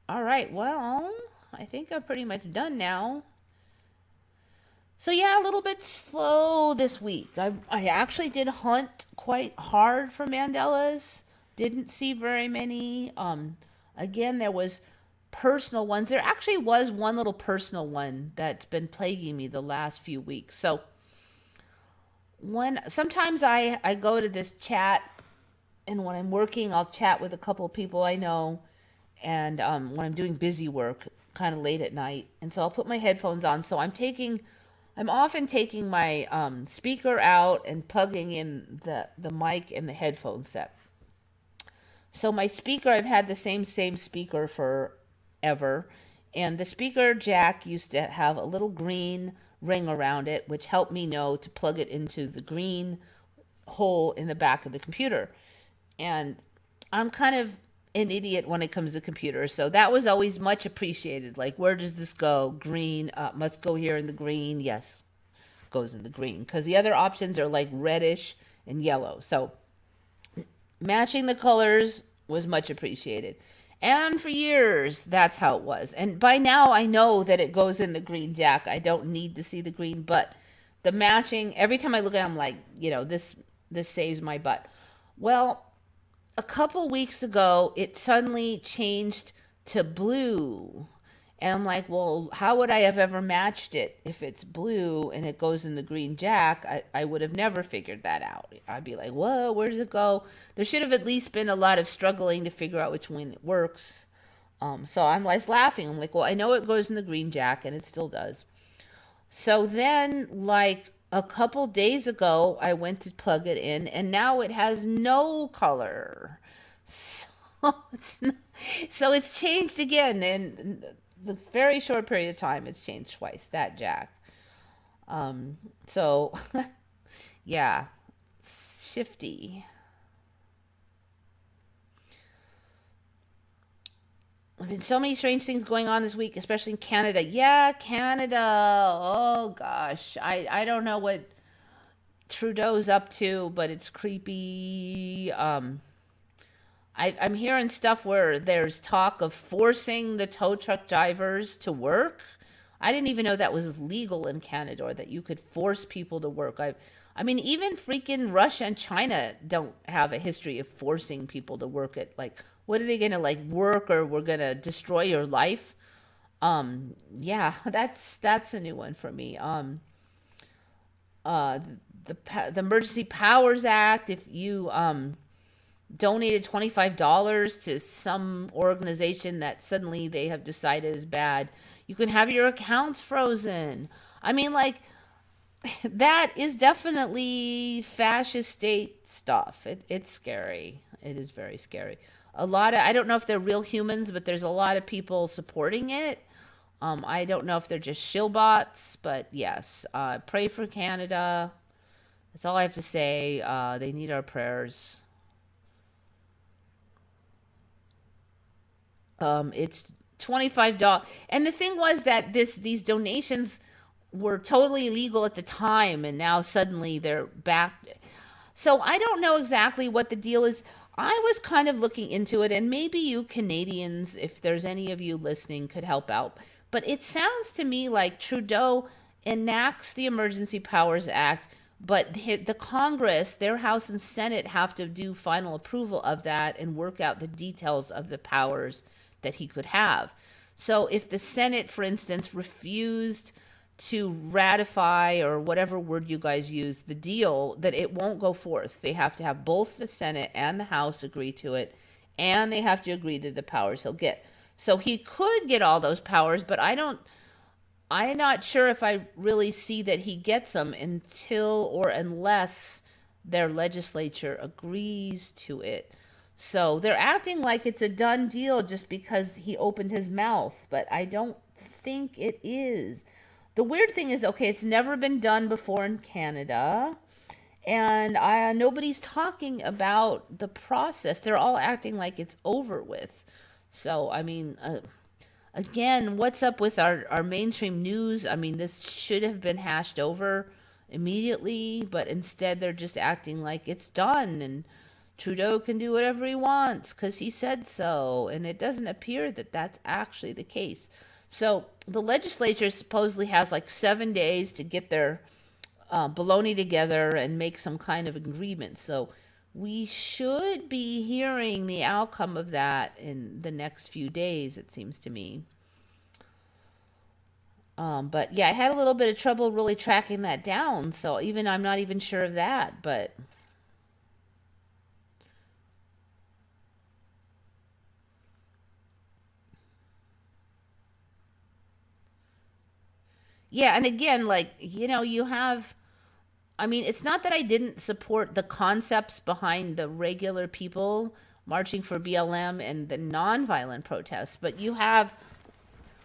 All right, well, I think I'm pretty much done now. So yeah, a little bit slow this week. I actually did hunt quite hard for Mandelas, didn't see very many. Again, there was personal ones. There actually was one little personal one that's been plaguing me the last few weeks. So when sometimes I go to this chat, and when I'm working, I'll chat with a couple of people I know, and when I'm doing busy work, kind of late at night, and so I'll put my headphones on. So I'm often taking my speaker out and plugging in the mic and the headphone set. So my speaker, I've had the same speaker forever, and the speaker jack used to have a little green ring around it, which helped me know to plug it into the green hole in the back of the computer. And I'm kind of an idiot when it comes to computers, so that was always much appreciated. Like, where does this go? Green, must go here in the green. Yes, goes in the green, because the other options are like reddish and yellow. So matching the colors was much appreciated. And for years, that's how it was. And by now, I know that it goes in the green jack. I don't need to see the green, but the matching, every time I look at it, I'm like, this saves my butt. Well, a couple weeks ago, it suddenly changed to blue. And I'm like, well, how would I have ever matched it if it's blue and it goes in the green jack? I would have never figured that out. I'd be like, whoa, where does it go? There should have at least been a lot of struggling to figure out which one it works. So I'm like laughing. I'm like, well, I know it goes in the green jack, and it still does. So then, like a couple days ago, I went to plug it in, and now it has no color. So it's changed again, and a very short period of time, it's changed twice, that jack. So yeah, shifty. There's been so many strange things going on this week, especially in Canada. Yeah, Canada. Oh gosh, I don't know what Trudeau's up to, but it's creepy. I'm hearing stuff where there's talk of forcing the tow truck drivers to work. I didn't even know that was legal in Canada, or that you could force people to work. I mean, even freaking Russia and China don't have a history of forcing people to work at, like, what are they gonna, like, work, or we're gonna destroy your life? Yeah, that's a new one for me. The Emergency Powers Act, if you donated $25 to some organization that suddenly they have decided is bad, you can have your accounts frozen. I mean, like, that is definitely fascist state stuff. It's scary. It is very scary. I don't know if they're real humans, but there's a lot of people supporting it. I don't know if they're just shillbots, but yes, pray for Canada. That's all I have to say. They need our prayers. It's $25, and the thing was that these donations were totally illegal at the time, and now suddenly they're back. So I don't know exactly what the deal is. I was kind of looking into it, and maybe you Canadians, if there's any of you listening, could help out. But it sounds to me like Trudeau enacts the Emergency Powers Act, but the Congress, their House and Senate, have to do final approval of that and work out the details of the powers that he could have. So if the Senate, for instance, refused to ratify, or whatever word you guys use, the deal, that it won't go forth. They have to have both the Senate and the House agree to it, and they have to agree to the powers he'll get. So he could get all those powers, but I'm not sure if I really see that he gets them until or unless their legislature agrees to it. So they're acting like it's a done deal just because he opened his mouth, but I don't think it is. The weird thing is, okay, it's never been done before in Canada, and nobody's talking about the process. They're all acting like it's over with. So, I mean, again, what's up with our mainstream news? I mean, this should have been hashed over immediately, but instead they're just acting like it's done, and Trudeau can do whatever he wants because he said so, and it doesn't appear that that's actually the case. So the legislature supposedly has like 7 days to get their baloney together and make some kind of agreement. So we should be hearing the outcome of that in the next few days, it seems to me. But yeah, I had a little bit of trouble really tracking that down. So even I'm not even sure of that. But yeah, and again, like, you have, I mean, it's not that I didn't support the concepts behind the regular people marching for BLM and the nonviolent protests, but you have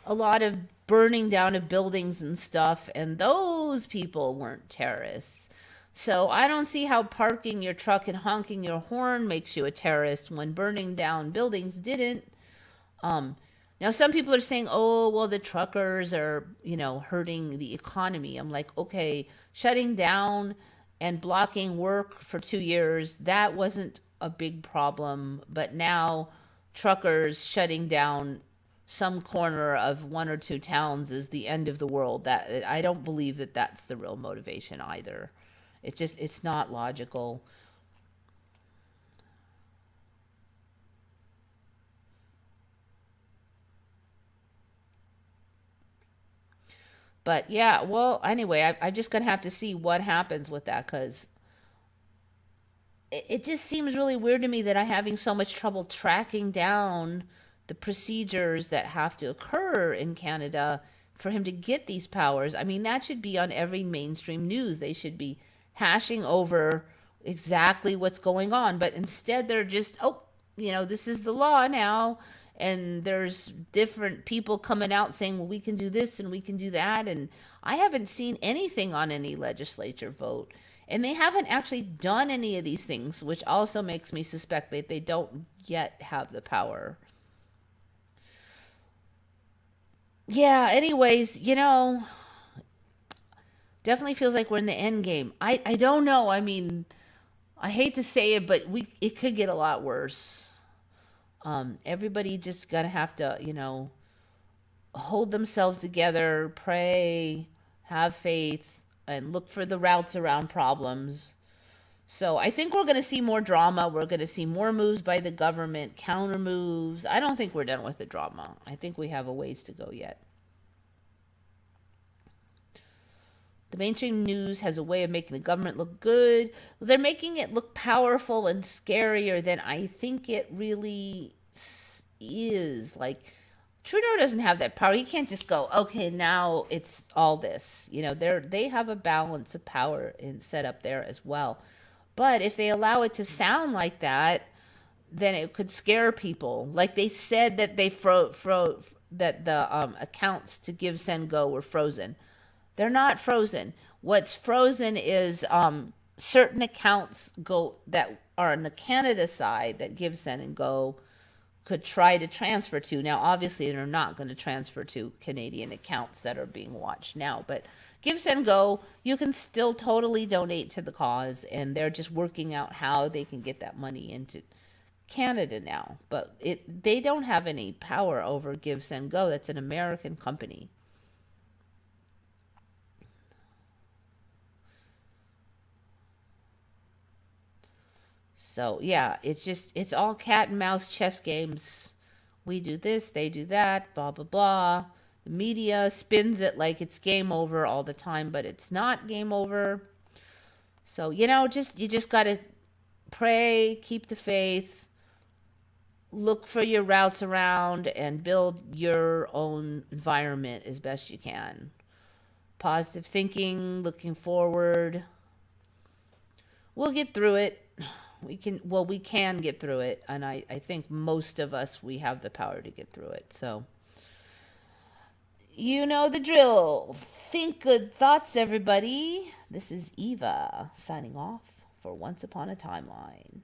a lot of burning down of buildings and stuff, and those people weren't terrorists. So I don't see how parking your truck and honking your horn makes you a terrorist when burning down buildings didn't. Um, Now some people are saying, "Oh, well, the truckers are, hurting the economy." I'm like, okay, shutting down and blocking work for 2 years, that wasn't a big problem, but now truckers shutting down some corner of one or two towns is the end of the world. That I don't believe that that's the real motivation either. It's not logical. But yeah, well, anyway, I'm just gonna have to see what happens with that because it just seems really weird to me that I'm having so much trouble tracking down the procedures that have to occur in Canada for him to get these powers. I mean, that should be on every mainstream news. They should be hashing over exactly what's going on. But instead, they're just, oh, this is the law now. And there's different people coming out saying, well, we can do this and we can do that. And I haven't seen anything on any legislature vote. And they haven't actually done any of these things, which also makes me suspect that they don't yet have the power. Yeah, anyways, definitely feels like we're in the end game. I don't know. I mean, I hate to say it, but it could get a lot worse. Everybody just gonna have to, hold themselves together, pray, have faith, and look for the routes around problems. So I think we're going to see more drama. We're going to see more moves by the government, counter moves. I don't think we're done with the drama. I think we have a ways to go yet. The mainstream news has a way of making the government look good. They're making it look powerful and scarier than I think it really is. Like, Trudeau doesn't have that power. He can't just go, okay, now it's all this. They have a balance of power set up there as well. But if they allow it to sound like that, then it could scare people. Like they said that they that the accounts to Give Send Go were frozen. They're not frozen. What's frozen is certain accounts go that are on the Canada side that Give Send and Go could try to transfer to. Now, obviously, they're not going to transfer to Canadian accounts that are being watched now, but Give Send Go, you can still totally donate to the cause, and they're just working out how they can get that money into Canada now. But they don't have any power over Give Send Go. That's an American company. So yeah, it's all cat and mouse chess games. We do this, they do that, blah blah blah. The media spins it like it's game over all the time, but it's not game over. So, you just got to pray, keep the faith, look for your routes around and build your own environment as best you can. Positive thinking, looking forward. We'll get through it. We can get through it, and I think most of us, we have the power to get through it. So you know the drill. Think good thoughts, everybody. This is Eva signing off for Once Upon a Timeline.